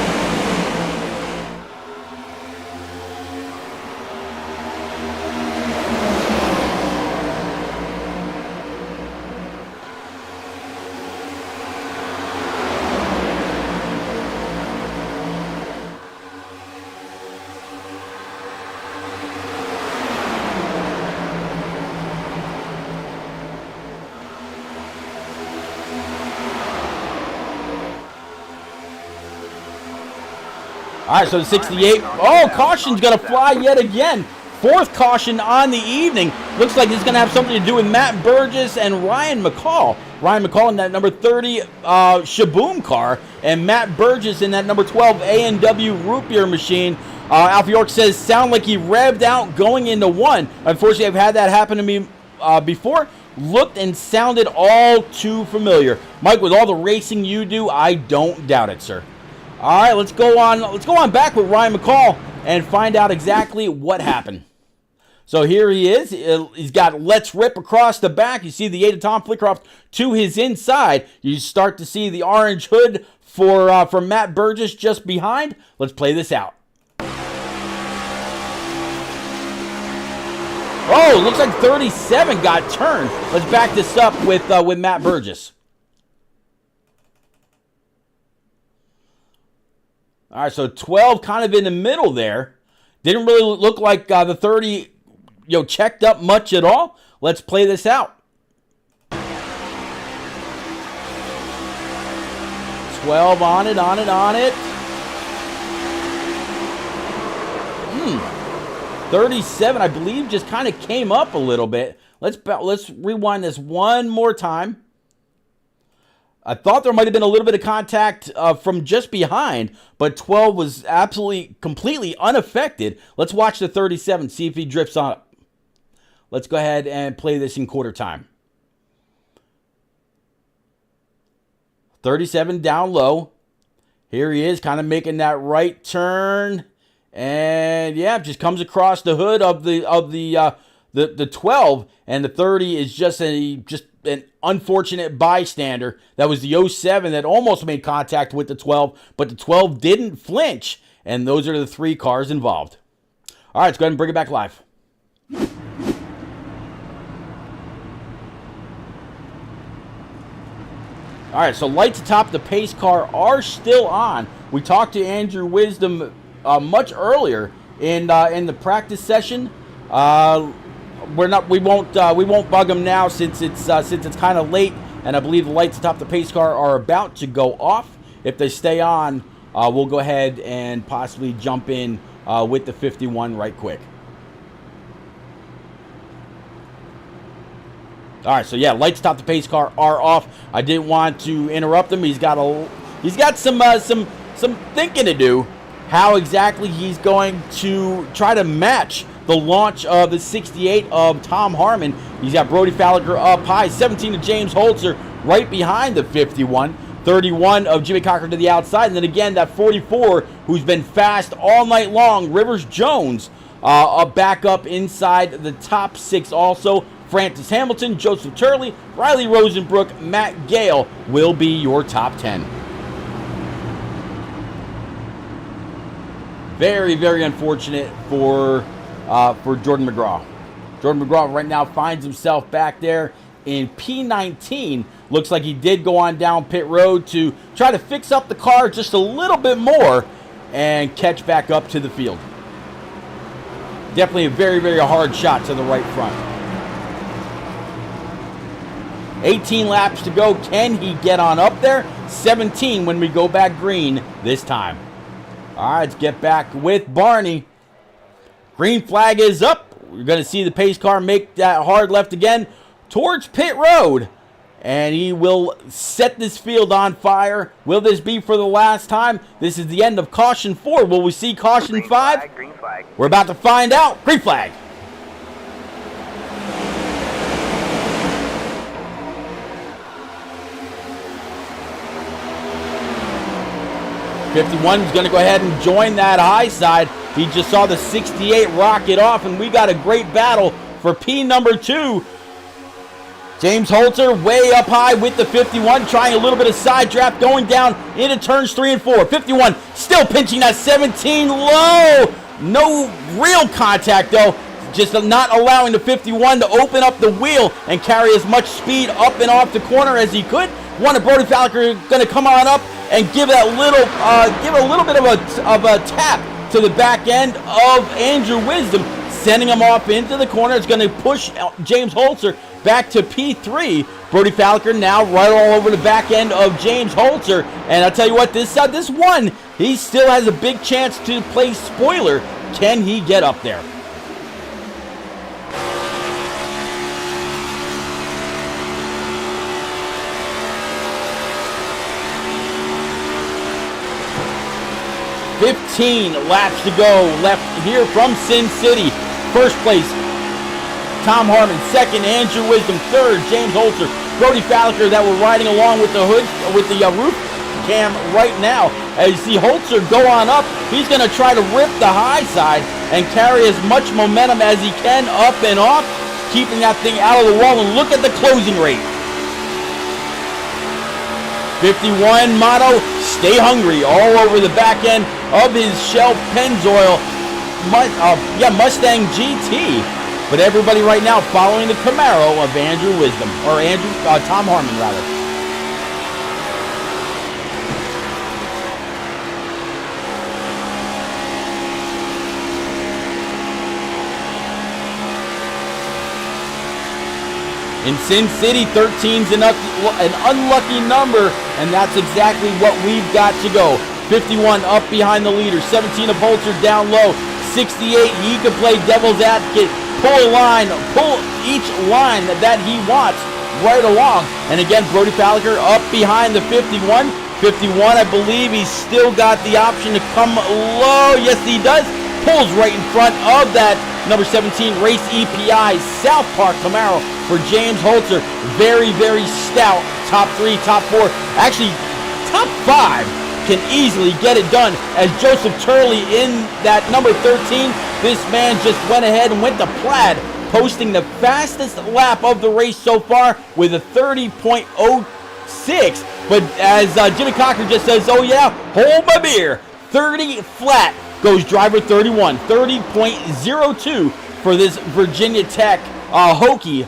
All right, so the 68. Oh, caution's going to fly yet again. 4th caution on the evening. Looks like it's going to have something to do with Matt Burgess and Ryan McCall. Ryan McCall in that number 30 Shaboom car, and Matt Burgess in that number 12 A&W Root Beer machine. Alpha York says, sound like he revved out going into 1. Unfortunately, I've had that happen to me before. Looked and sounded all too familiar. Mike, with all the racing you do, I don't doubt it, sir. All right, let's go on back with Ryan McCall and find out exactly what happened. So here he is. He's got Let's Rip across the back. You see the 8 of Tom Flickroft to his inside. You start to see the orange hood for Matt Burgess just behind. Let's play this out. Oh, looks like 37 got turned. Let's back this up with Matt Burgess. All right, so 12 kind of in the middle there. Didn't really look like the 30, checked up much at all. Let's play this out. 12 on it. 37, I believe, just kind of came up a little bit. Let's rewind this one more time. I thought there might have been a little bit of contact from just behind, but 12 was absolutely, completely unaffected. Let's watch the 37, see if he drifts on up. Let's go ahead and play this in quarter time. 37 down low. Here he is, kind of making that right turn. And yeah, just comes across the hood of the 12, and the 30 is just an unfortunate bystander. That was the 07 that almost made contact with the 12, but the 12 didn't flinch, and those are the 3 cars involved. All right, let's go ahead and bring it back live. All right, so lights atop the pace car are still on. We talked to Andrew Wisdom much earlier in the practice session. We won't bug him now since it's kind of late, and I believe the lights atop the pace car are about to go off. If they stay on, we'll go ahead and possibly jump in with the 51 right quick. All right, so yeah, lights atop the pace car are off. I didn't want to interrupt him. He's got some thinking to do. How exactly he's going to try to match the launch of the 68 of Tom Harmon. He's got Brody Falliger up high, 17 of James Holzer right behind the 51, 31 of Jimmy Cochran to the outside, and then again that 44 who's been fast all night long, Rivers Jones, back up inside the top 6 also. Francis Hamilton, Joseph Turley, Riley Rosenbrook, Matt Gale will be your top 10. Very, very unfortunate for Jordan McGraw. Jordan McGraw right now finds himself back there in P19. Looks like he did go on down pit road to try to fix up the car just a little bit more and catch back up to the field. Definitely a very, very hard shot to the right front. 18 laps to go. Can he get on up there? 17 when we go back green this time. All right, let's get back with Barney. Green flag is up. We're going to see the pace car make that hard left again towards pit road. And he will set this field on fire. Will this be for the last time? This is the end of caution 4. Will we see caution 5? Green flag. We're about to find out. Green flag. '51 is going to go ahead and join that high side. He just saw the 68 rocket off, and we got a great battle for P number 2. James Holzer way up high with the 51, trying a little bit of side draft, going down into turns 3 and 4. 51 still pinching that 17 low. No real contact, though. Just not allowing the 51 to open up the wheel and carry as much speed up and off the corner as he could. One of Brody Falliger going to come on up and give that give a little bit of a tap to the back end of Andrew Wisdom, sending him off into the corner. It's going to push James Holzer back to P3. Brody Falliger now right all over the back end of James Holzer. And I'll tell you what, this one, he still has a big chance to play spoiler. Can he get up there? $15 laps to go left here from Sin City. First place, Tom Harmon. Second, Andrew Wisdom. Third, James Holzer. Brody Falliger that we're riding along with the hood, with the roof cam right now. As you see Holzer go on up, he's going to try to rip the high side and carry as much momentum as he can up and off, keeping that thing out of the wall. And look at the closing rate. 51 motto, stay hungry, all over the back end of his Shell Pennzoil Mustang GT. But everybody right now following the Camaro of Andrew Wisdom, or Tom Harmon rather. In Sin City, 13's an unlucky number, and that's exactly what we've got to go. 51 up behind the leader, 17 of Holzer down low, 68, he can play devil's advocate, pull a line, pull each line that he wants right along. And again, Brody Falliker up behind the 51. 51, I believe he's still got the option to come low. Yes, he does. Pulls right in front of that number 17 Race EPI South Park Camaro for James Holzer. Very, very stout. Top 3, top 4, actually top 5 can easily get it done, as Joseph Turley in that number 13. This man just went ahead and went to Plaid, posting the fastest lap of the race so far with a 30.06. But as Jimmy Cocker just says, oh yeah, hold my beer. 30 flat goes driver 31. 30.02 for this Virginia Tech Hokie.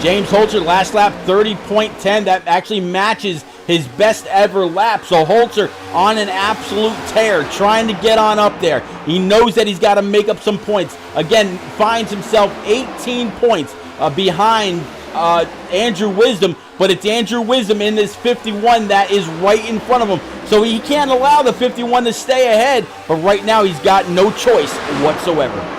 James Holzer, last lap, 30.10. That actually matches his best ever lap. So Holzer on an absolute tear, trying to get on up there. He knows that he's got to make up some points. Again, finds himself 18 points behind Andrew Wisdom, but it's Andrew Wisdom in this 51 that is right in front of him. So he can't allow the 51 to stay ahead, but right now he's got no choice whatsoever.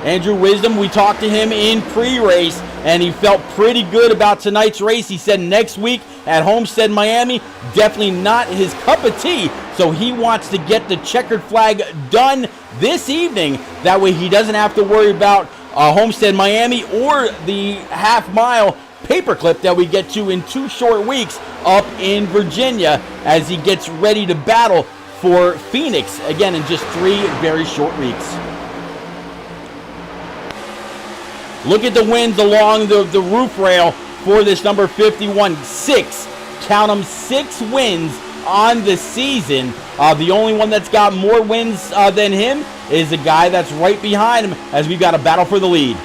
Andrew Wisdom, we talked to him in pre-race, and he felt pretty good about tonight's race. He said next week at Homestead, Miami, definitely not his cup of tea, so he wants to get the checkered flag done this evening. That way he doesn't have to worry about Homestead, Miami, or the half-mile paperclip that we get to in 2 short weeks up in Virginia, as he gets ready to battle for Phoenix, again, in just 3 very short weeks. Look at the wins along the roof rail for this number 51. 6, count them, 6 wins on the season. The only one that's got more wins than him is the guy that's right behind him, as we've got a battle for the lead.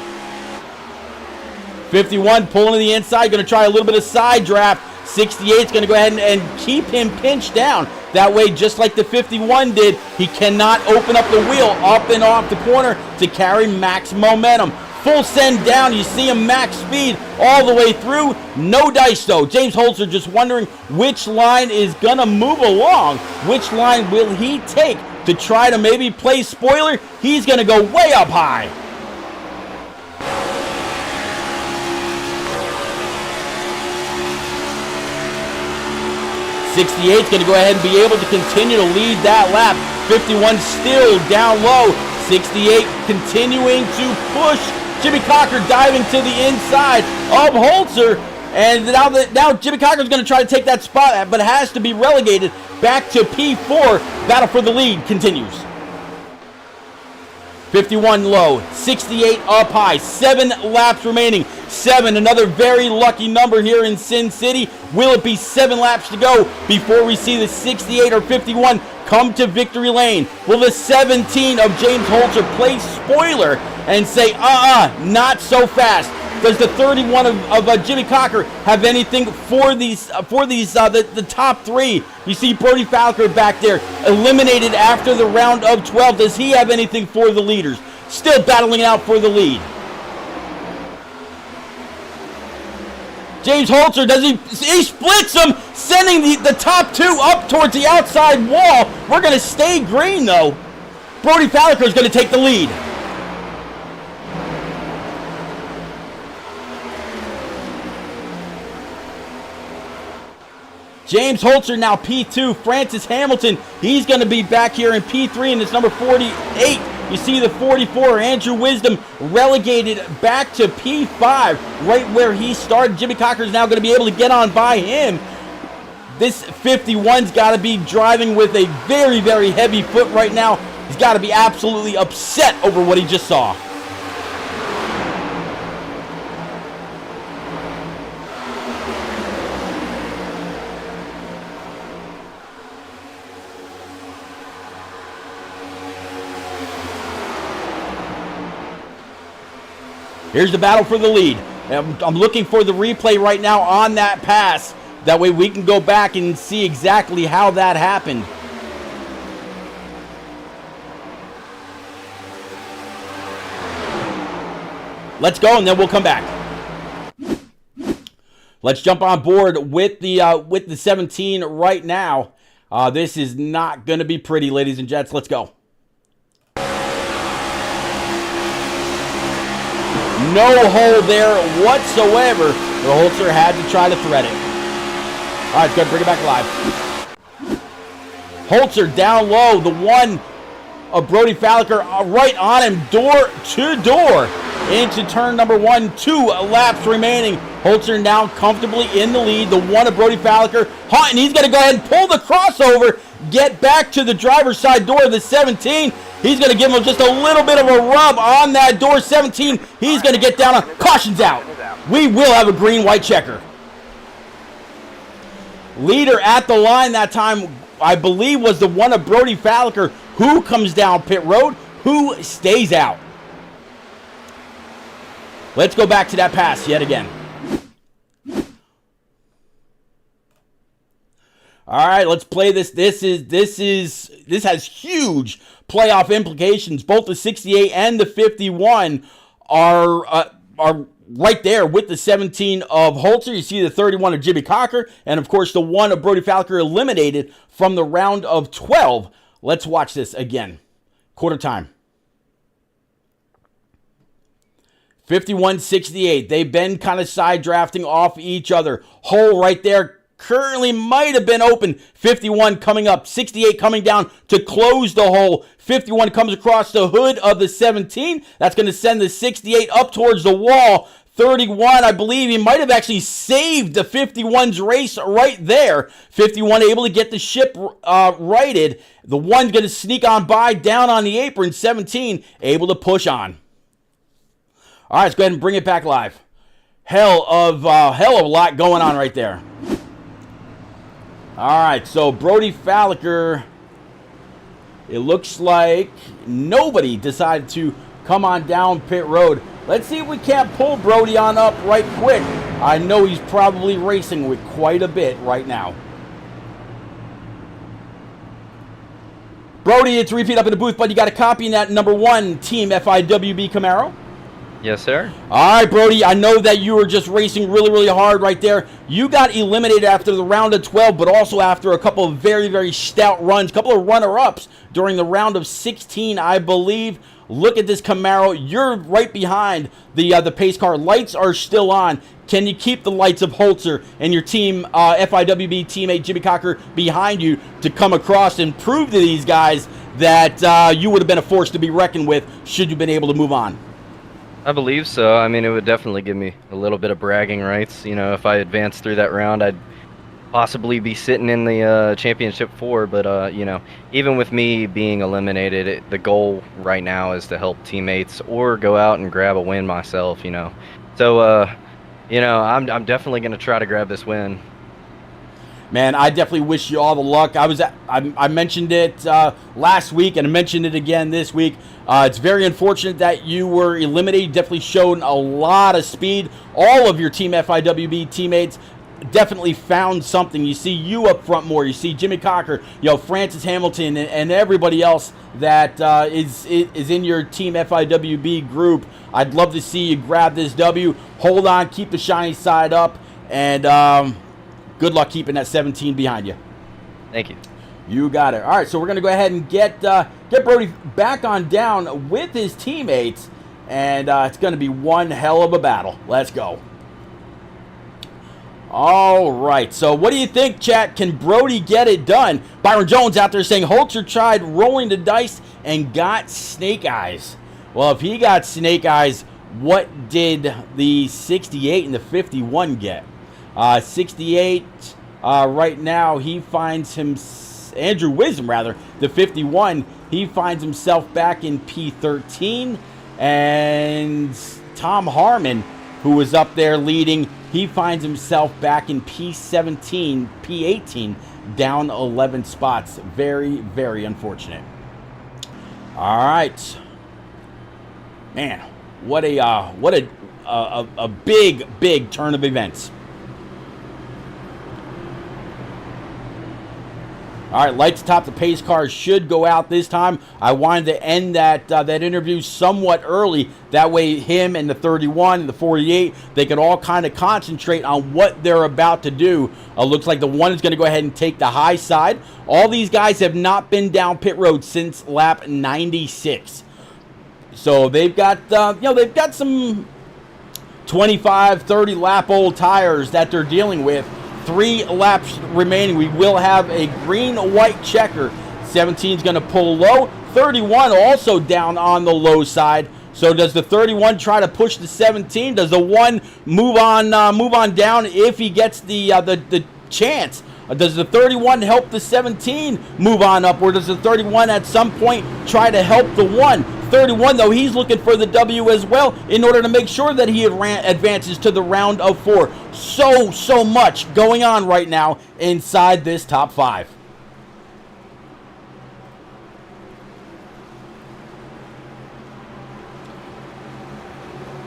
51 pulling to the inside, going to try a little bit of side draft. 68 is going to go ahead and keep him pinched down. That way, just like the 51 did, he cannot open up the wheel up and off the corner to carry max momentum. Full send down, you see him max speed all the way through. No dice though. James Holzer just wondering which line is going to move along. Which line will he take to try to maybe play spoiler? He's going to go way up high. '68's going to go ahead and be able to continue to lead that lap. 51 still down low. 68 continuing to push. Jimmy Cocker diving to the inside of Holzer. And now Jimmy Cocker's going to try to take that spot, but has to be relegated back to P4. Battle for the lead continues. 51 low, 68 up high, 7 laps remaining. 7, another very lucky number here in Sin City. Will it be 7 laps to go before we see the 68 or 51 come to victory lane? Will the 17 of James Holzer play spoiler and say, not so fast? Does the 31 of Jimmy Cocker have anything for the top 3? You see Brody Falliker back there, eliminated after the round of 12. Does he have anything for the leaders? Still battling it out for the lead. James Holzer, he splits them, sending the top 2 up towards the outside wall. We're going to stay green, though. Brody Falliker is going to take the lead. James Holzer now P2. Francis Hamilton, he's going to be back here in P3, and it's number 48. You see the 44, Andrew Wisdom, relegated back to P5, right where he started. Jimmy Cocker is now going to be able to get on by him. This 51's got to be driving with a very, very heavy foot right now. He's got to be absolutely upset over what he just saw. Here's the battle for the lead. I'm looking for the replay right now on that pass. That way we can go back and see exactly how that happened. Let's go, and then we'll come back. Let's jump on board with the 17 right now. This is not going to be pretty, ladies and gents. Let's go. No hole there whatsoever. The Holzer had to try to thread it. All right, good. Bring it back alive. Holzer down low. The one of Brody Falliker right on him, door to door into turn number 1. 2 laps remaining. Holzer now comfortably in the lead. The one of Brody Falliker. And he's going to go ahead and pull the crossover, get back to the driver's side door of the 17. He's going to give him just a little bit of a rub on that door. 17. He's going to get down on. Caution's out. We will have a green-white checker. Leader at the line that time, I believe, was the one of Brody Falliker. Who comes down pit road? Who stays out? Let's go back to that pass yet again. All right, let's play this. This has huge playoff implications. Both the 68 and the 51 are right there with the 17 of Holzer. You see the 31 of Jimmy Cocker, and of course the one of Brody Falliker eliminated from the round of 12. Let's watch this again. Quarter time. 51-68. They've been kind of side drafting off each other. Hole right there currently might have been open. 51 coming up. 68 coming down to close the hole. 51 comes across the hood of the 17. That's going to send the 68 up towards the wall. 31, I believe he might have actually saved the 51's race right there. 51 able to get the ship righted. The one's going to sneak on by down on the apron. 17 able to push on. All right, let's go ahead and bring it back live. Hell of a lot going on right there. All right, so Brody Falliker, it looks like nobody decided to come on down pit road. Let's see if we can't pull Brody on up right quick. I know he's probably racing with quite a bit right now. Brody, it's repeat up in the booth, but you got a copy in that number 1 Team FIWB Camaro. Yes, sir. All right, Brody, I know that you were just racing really, really hard right there. You got eliminated after the round of 12, but also after a couple of very, very stout runs, a couple of runner-ups during the round of 16, I believe. Look at this Camaro. You're right behind the pace car. Lights are still on. Can you keep the lights of Holzer and your team, FIWB teammate Jimmy Cocker, behind you to come across and prove to these guys that you would have been a force to be reckoned with should you been able to move on? I believe so. I mean, it would definitely give me a little bit of bragging rights. You know, if I advanced through that round, I'd possibly be sitting in the championship 4. But, you know, even with me being eliminated, the goal right now is to help teammates or go out and grab a win myself, you know. So, you know, I'm definitely going to try to grab this win. Man, I definitely wish you all the luck. I mentioned it last week, and I mentioned it again this week. It's very unfortunate that you were eliminated. You definitely showed a lot of speed. All of your Team FIWB teammates definitely found something. You see you up front more. You see Jimmy Cocker, you know, Francis Hamilton, and everybody else that is in your Team FIWB group. I'd love to see you grab this W. Hold on, keep the shiny side up, and good luck keeping that 17 behind you. Thank you. You got it. All right, so we're going to go ahead and get Brody back on down with his teammates, and it's going to be one hell of a battle. Let's go. All right, so what do you think, chat? Can Brody get it done? Byron Jones out there saying Holzer tried rolling the dice and got snake eyes. Well, if he got snake eyes, what did the 68 and the 51 get? 68, right now, he finds him, Andrew Wisdom, rather, the 51, he finds himself back in P13, and Tom Harmon, who was up there leading, he finds himself back in P17, P18, down 11 spots. Very, very unfortunate. All right. Man, what a big turn of events. All right, lights atop the pace car should go out this time. I wanted to end that interview somewhat early. That way him and the 31 and the 48, they could all kind of concentrate on what they're about to do. Looks like the one is going to go ahead and take the high side. All these guys have not been down pit road since lap 96. So they've got, they've got some 25, 30 lap old tires that they're dealing with. 3 laps remaining. We will have a green-white checker. 17 is going to pull low. 31 also down on the low side. So does the 31 try to push the 17? Does the 1 move on down if he gets the chance? Does the 31 help the 17 move on up, or does the 31 at some point try to help the 1? 31, though, he's looking for the W as well in order to make sure that he advances to the round of 4. So much going on right now inside this top 5.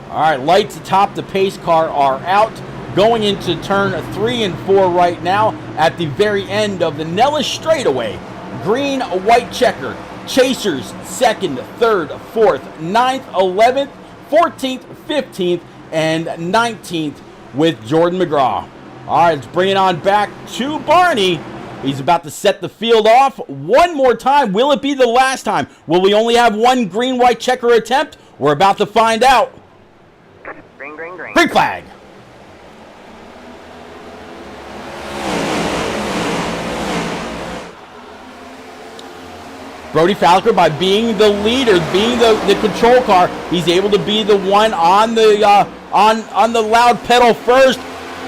All right, lights atop the pace car are out. Going into turn 3 and 4 right now at the very end of the Nellis straightaway. Green, white checker. Chasers 2nd, 3rd, 4th, 9th, 11th, 14th, 15th, and 19th with Jordan McGraw. All right, let's bring it on back to Barney. He's about to set the field off one more time. Will it be the last time? Will we only have one green-white checker attempt? We're about to find out. Green, green, green. Green flag. Brody Falker, by being the leader, being the control car, he's able to be the one on the loud pedal first.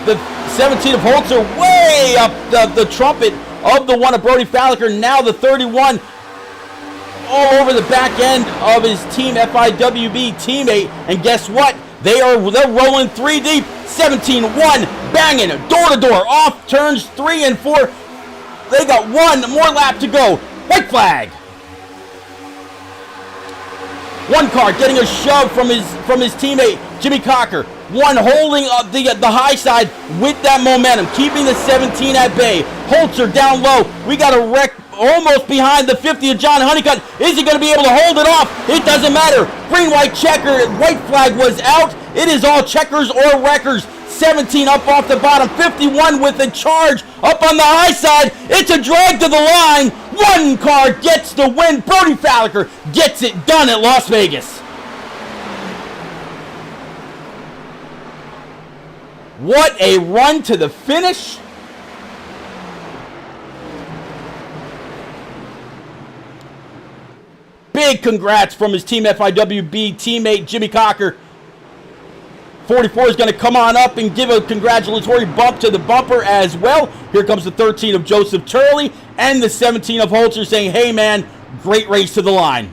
The 17 of Holzer way up the trumpet of the one of Brody Falker. Now the 31 all over the back end of his Team FIWB teammate. And guess what? They're rolling 3 deep. 17-1, banging door to door off turns 3 and 4. They got one more lap to go. White flag. One car getting a shove from his teammate, Jimmy Cocker. One holding up the high side with that momentum, keeping the 17 at bay. Holzer down low. We got a wreck almost behind the 50 of John Honeycutt. Is he going to be able to hold it off? It doesn't matter. Green-white checker. White flag was out. It is all checkers or wreckers. 17 up off the bottom. 51 with a charge up on the high side. It's a drag to the line. One car gets the win. Brody Falker gets it done at Las Vegas. What a run to the finish. Big congrats from his Team FIWB teammate, Jimmy Cocker. 44 is going to come on up and give a congratulatory bump to the bumper as well. Here comes the 13 of Joseph Turley and the 17 of Holzer saying, hey man, great race to the line.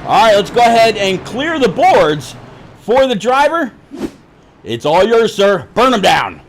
All right, let's go ahead and clear the boards for the driver. It's all yours, sir. Burn them down.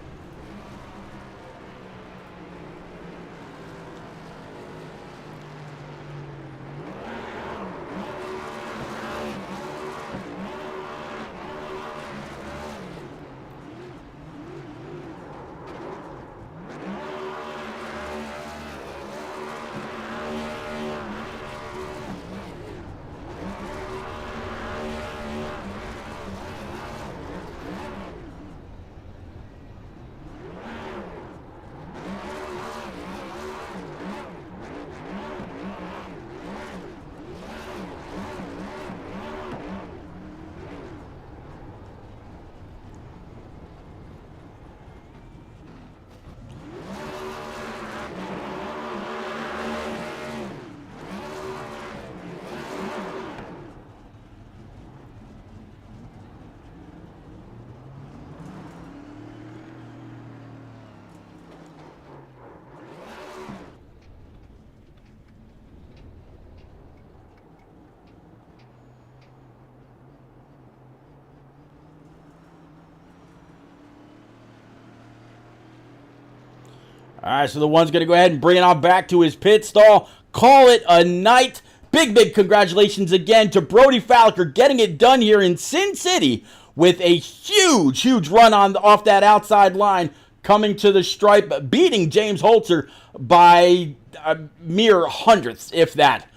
All right, so the one's going to go ahead and bring it on back to his pit stall. Call it a night. Big congratulations again to Brody Falker getting it done here in Sin City with a huge run off that outside line, coming to the stripe, beating James Holzer by a mere hundredths, if that.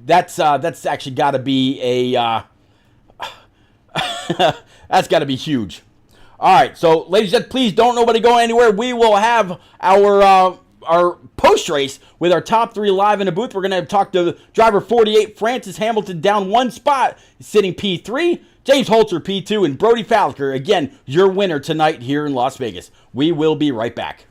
That's actually got to be a that's got to be huge. All right, so ladies and gentlemen, please don't nobody go anywhere. We will have our post race with our top 3 live in the booth. We're gonna talk to driver 48, Francis Hamilton, down 1 spot, sitting P3. James Holzer P2, and Brody Falker, again, your winner tonight here in Las Vegas. We will be right back.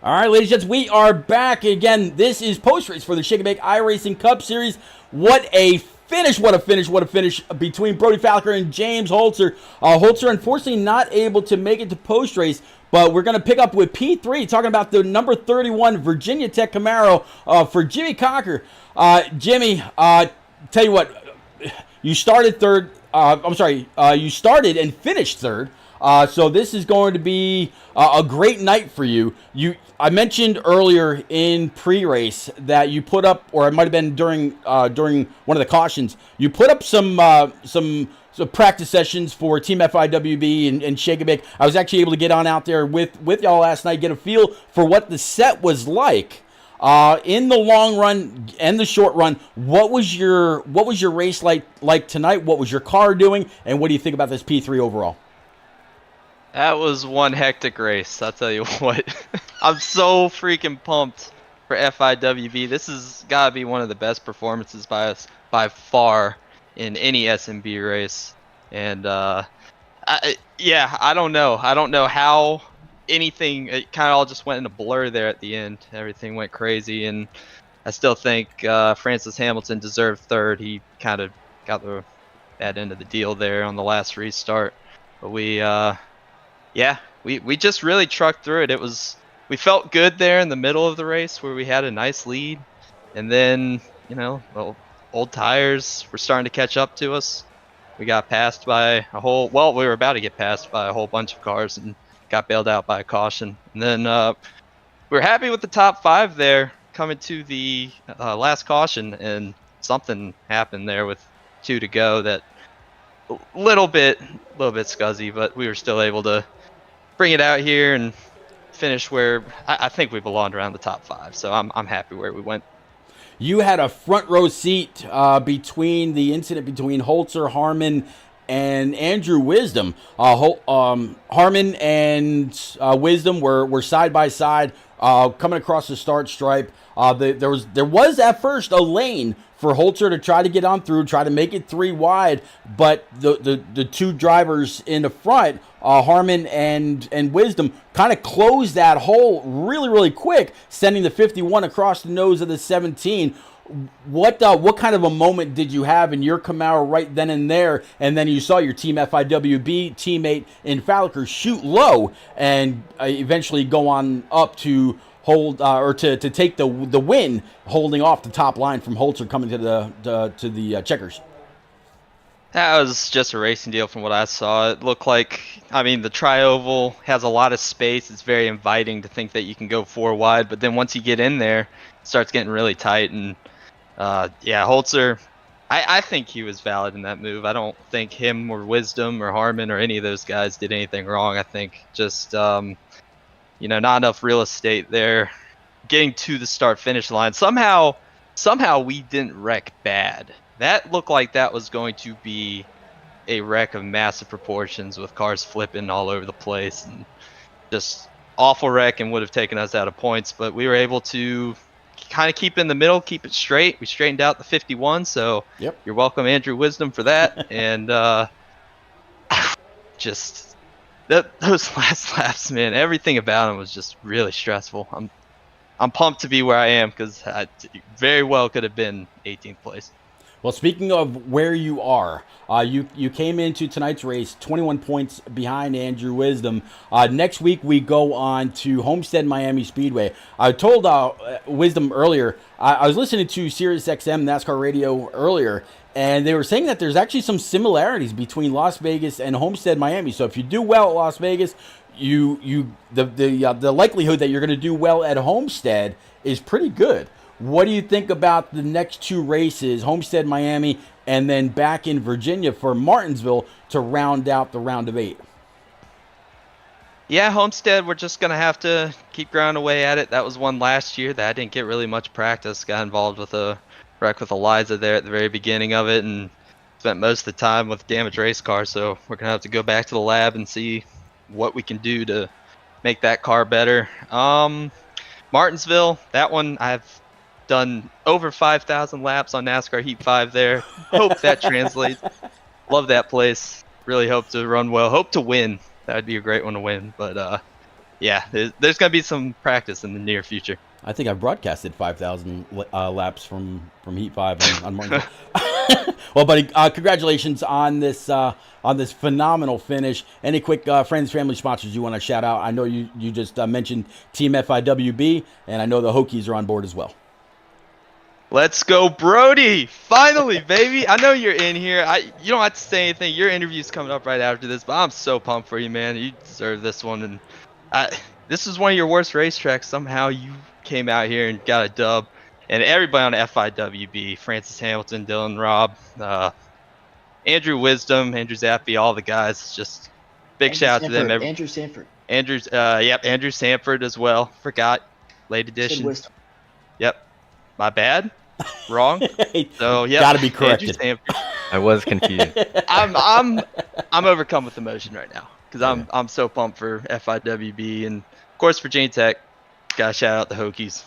All right, ladies and gents, we are back again. This is post-race for the Shake and Bake iRacing Cup Series. What a finish, what a finish between Brody Falker and James Holzer. Holzer, unfortunately, not able to make it to post-race, but we're going to pick up with P3, talking about the number 31 Virginia Tech Camaro for Jimmy Cocker. Jimmy, tell you what, you started third. I'm sorry, you started and finished third. So this is going to be a great night for you. I mentioned earlier in pre-race that you put up, or it might have been during one of the cautions, you put up some practice sessions for Team FIWB and Shake and Bake. I was actually able to get on out there with y'all last night, get a feel for what the set was like. In the long run and the short run, what was your race like tonight? What was your car doing, and what do you think about this P3 overall? That was one hectic race, I'll tell you what. I'm so freaking pumped for FIWB. This has got to be one of the best performances by us by far in any SMB race. And yeah, I don't know. I don't know how anything, it kind of all just went in a blur there at the end. Everything went crazy, and I still think Francis Hamilton deserved third. He kind of got that end of the deal there on the last restart. But we just really trucked through it. We felt good there in the middle of the race where we had a nice lead, and then old tires were starting to catch up to us. We got passed by we were about to get passed by a whole bunch of cars and got bailed out by a caution. And then we were happy with the top 5 there coming to the last caution, and something happened there with 2 to go that a little bit scuzzy, but we were still able to bring it out here and finish where I think we belonged, around the top 5. So I'm happy where we went. You had a front row seat between the incident between Holzer, Harmon, and Andrew Wisdom. Harmon and Wisdom were side by side coming across the start stripe. There was at first a lane for Holzer to try to get on through, try to make it 3 wide, but the 2 drivers in the front, Harmon and Wisdom, kind of closed that hole really, really quick, sending the 51 across the nose of the 17. What kind of a moment did you have in your Camaro right then and there, and then you saw your Team FIWB teammate in Falker shoot low and eventually go on up to hold or to take the win, holding off the top line from Holzer coming to the checkers? That was just a racing deal from what I saw. It looked like, the tri-oval has a lot of space. It's very inviting to think that you can go 4 wide, but then once you get in there, it starts getting really tight. And Holzer, I think he was valid in that move. I don't think him or Wisdom or Harmon or any of those guys did anything wrong. I think just, not enough real estate there. Getting to the start-finish line. Somehow we didn't wreck bad. That looked like that was going to be a wreck of massive proportions with cars flipping all over the place and just awful wreck, and would have taken us out of points. But we were able to kind of keep in the middle, keep it straight. We straightened out the 51, so yep. You're welcome, Andrew Wisdom, for that. And just those last laps, man, everything about them was just really stressful. I'm pumped to be where I am, because I very well could have been 18th place. Well, speaking of where you are, you came into tonight's race 21 points behind Andrew Wisdom. Next week we go on to Homestead Miami Speedway. I told Wisdom earlier, I was listening to Sirius XM NASCAR radio earlier, and they were saying that there's actually some similarities between Las Vegas and Homestead Miami. So if you do well at Las Vegas, the likelihood that you're going to do well at Homestead is pretty good. What do you think about the next 2 races, Homestead, Miami, and then back in Virginia for Martinsville to round out the round of 8? Yeah, Homestead, we're just going to have to keep grinding away at it. That was one last year that I didn't get really much practice. Got involved with a wreck with Eliza there at the very beginning of it, and spent most of the time with damaged race cars. So we're going to have to go back to the lab and see what we can do to make that car better. Martinsville, that one I've done over 5,000 laps on NASCAR Heat 5 there. Hope that translates. Love that place. Really hope to run well. Hope to win. That would be a great one to win. But there's going to be some practice in the near future. I think I've broadcasted 5,000 laps from Heat 5 on Martinsville. Well, buddy, congratulations on this phenomenal finish. Any quick friends, family, sponsors you want to shout out? I know you just mentioned Team FIWB, and I know the Hokies are on board as well. Let's go, Brody! Finally, baby! I know you're in here. You don't have to say anything. Your interview's coming up right after this, but I'm so pumped for you, man. You deserve this one. And this is one of your worst racetracks. Somehow you came out here and got a dub. And everybody on FIWB, Francis Hamilton, Dylan Robb, Andrew Wisdom, Andrew Zappi, all the guys. Just big shout out to them. Andrew Sanford. Andrew Sanford as well. Forgot. Late edition. Wisdom. Yep. My bad. Wrong. So yeah. Gotta be corrected. I was confused. I'm overcome with emotion right now because I'm so pumped for FIWB and of course for Jane Tech. Gotta shout out the Hokies.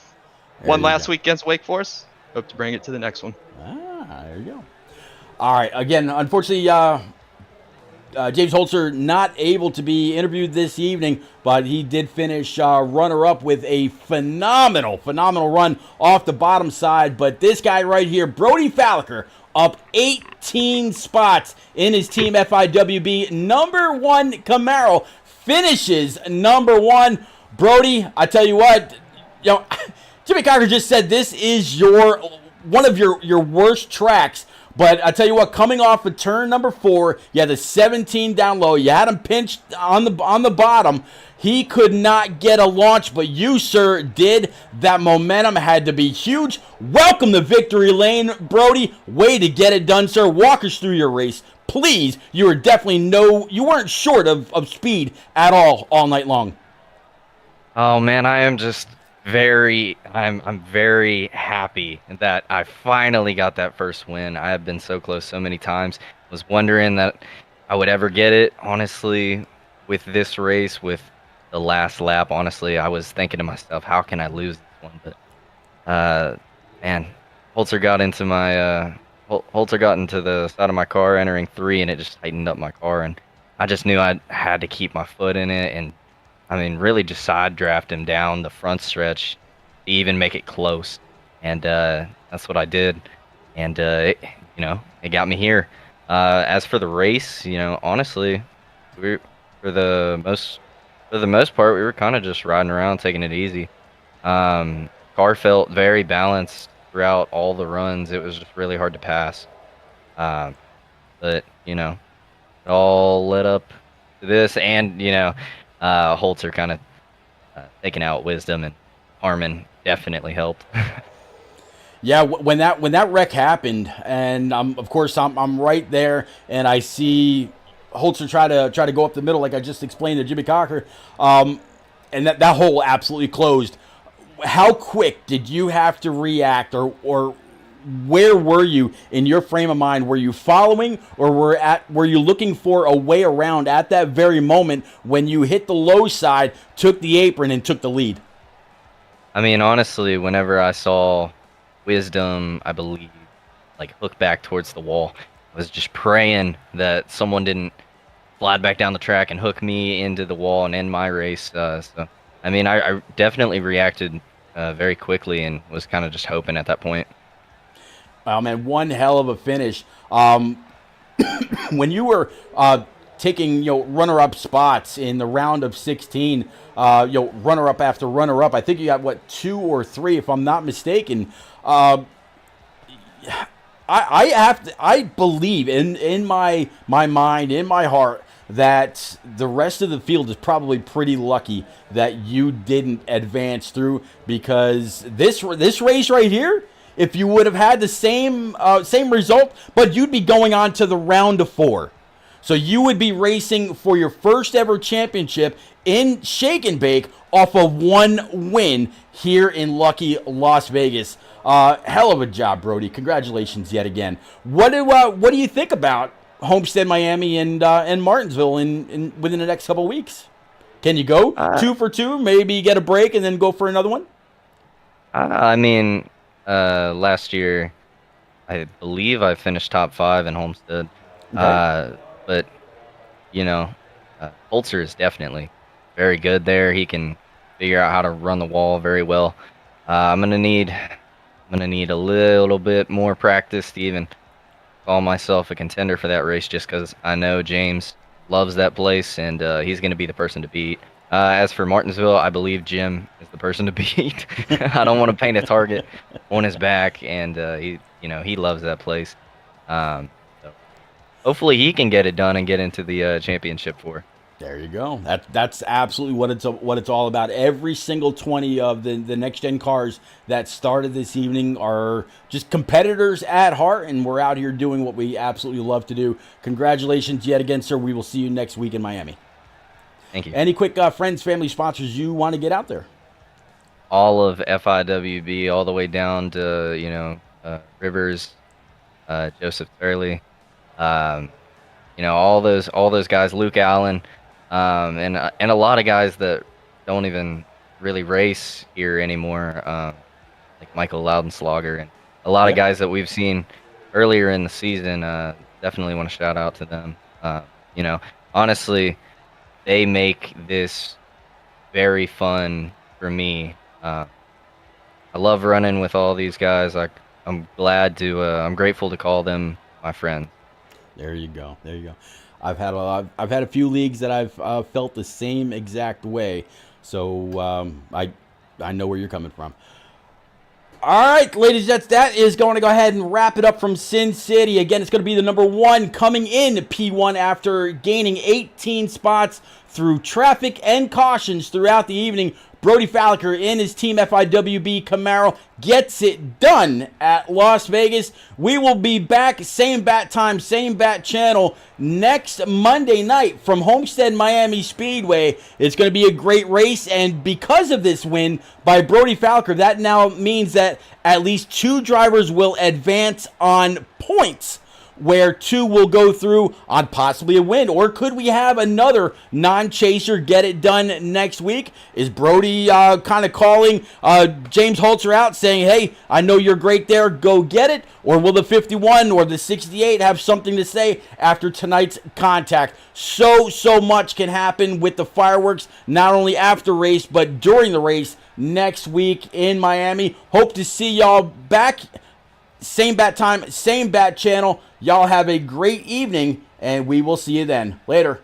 Won last week against Wake Forest. Hope to bring it to the next one. There you go. All right. Again, unfortunately, James Holzer not able to be interviewed this evening, but he did finish runner-up with a phenomenal run off the bottom side. But this guy right here, Brody Falliker, up 18 spots in his Team FIWB number 1 Camaro, finishes number 1. Brody, I tell you what, Jimmy Cocker just said this is one of your worst tracks. But I tell you what, coming off of turn number 4, you had the 17 down low. You had him pinched on the bottom. He could not get a launch, but you, sir, did. That momentum had to be huge. Welcome to victory lane, Brody. Way to get it done, sir. Walk us through your race, please. You were definitely you weren't short of speed at all night long. Oh man, I am just I'm very happy that I finally got that first win. I have been so close so many times. Was wondering that I would ever get it. Honestly, with this race, with the last lap, honestly, I was thinking to myself, how can I lose this one? But man, Holzer got into the side of my car entering 3, and it just tightened up my car, and I just knew I had to keep my foot in it, and I mean, really just side draft him down the front stretch to even make it close. And that's what I did. And, it got me here. As for the race, honestly, for the most part, we were kind of just riding around, taking it easy. Car felt very balanced throughout all the runs. It was just really hard to pass. But, it all led up to this. And, Holzer kind of taking out Wisdom, and Harmon definitely helped. Yeah, when that wreck happened, and of course I'm right there, and I see Holzer try to go up the middle like I just explained to Jimmy Cocker, and that hole absolutely closed. How quick did you have to react, or where were you in your frame of mind? Were you following, or were you looking for a way around at that very moment when you hit the low side, took the apron, and took the lead? I mean, honestly, whenever I saw Wisdom, I believe, hook back towards the wall, I was just praying that someone didn't slide back down the track and hook me into the wall and end my race. So, I mean, I definitely reacted very quickly and was kind of just hoping at that point. Wow, man, one hell of a finish. When you were taking runner-up spots in the round of 16, runner-up after runner-up, I think you got 2 or 3, if I'm not mistaken. I believe in my mind, in my heart, that the rest of the field is probably pretty lucky that you didn't advance through, because this race right here, if you would have had the same result, but you'd be going on to the round of 4. So you would be racing for your first ever championship in Shake and Bake off of 1 win here in lucky Las Vegas. Hell of a job, Brody. Congratulations yet again. What do you think about Homestead, Miami, and Martinsville within the next couple of weeks? Can you go 2 for 2, maybe get a break and then go for another one? I mean, last year, I believe I finished top 5 in Homestead. Okay. But, Holzer is definitely very good there. He can figure out how to run the wall very well. I'm gonna need a little bit more practice to even call myself a contender for that race, just because I know James loves that place, and he's gonna be the person to beat. As for Martinsville, I believe Jim is the person to beat. I don't want to paint a target on his back, and he loves that place. So hopefully he can get it done and get into the championship 4. There you go. That's absolutely what it's all about. Every single 20 of the next gen cars that started this evening are just competitors at heart, and we're out here doing what we absolutely love to do. Congratulations yet again, sir. We will see you next week in Miami. Thank you. Any quick friends, family, sponsors you want to get out there? All of FIWB, all the way down to Rivers, Joseph Turley, all those guys, Luke Allen. And a lot of guys that don't even really race here anymore, like Michael Loudenslager, and a lot of guys that we've seen earlier in the season. Definitely want to shout out to them. Honestly, they make this very fun for me. I love running with all these guys. I'm grateful to call them my friends. There you go. There you go. I've had a few leagues that I've felt the same exact way, so I know where you're coming from. All right, ladies and gents, that is going to go ahead and wrap it up from Sin City. Again, it's going to be the number 1 coming in P1 after gaining 18 spots through traffic and cautions throughout the evening. Brody Falker in his Team FIWB Camaro gets it done at Las Vegas. We will be back, same bat time, same bat channel, next Monday night from Homestead Miami Speedway. It's going to be a great race, and because of this win by Brody Falker, that now means that at least 2 drivers will advance on points, where 2 will go through on possibly a win. Or could we have another non-chaser get it done next week? Is Brody kind of calling James Holzer out, saying, hey, I know you're great there, go get it? Or will the 51 or the 68 have something to say after tonight's contact? So much can happen with the fireworks, not only after race, but during the race next week in Miami. Hope to see y'all back. Same bat time, same bat channel. Y'all have a great evening, and we will see you then. Later.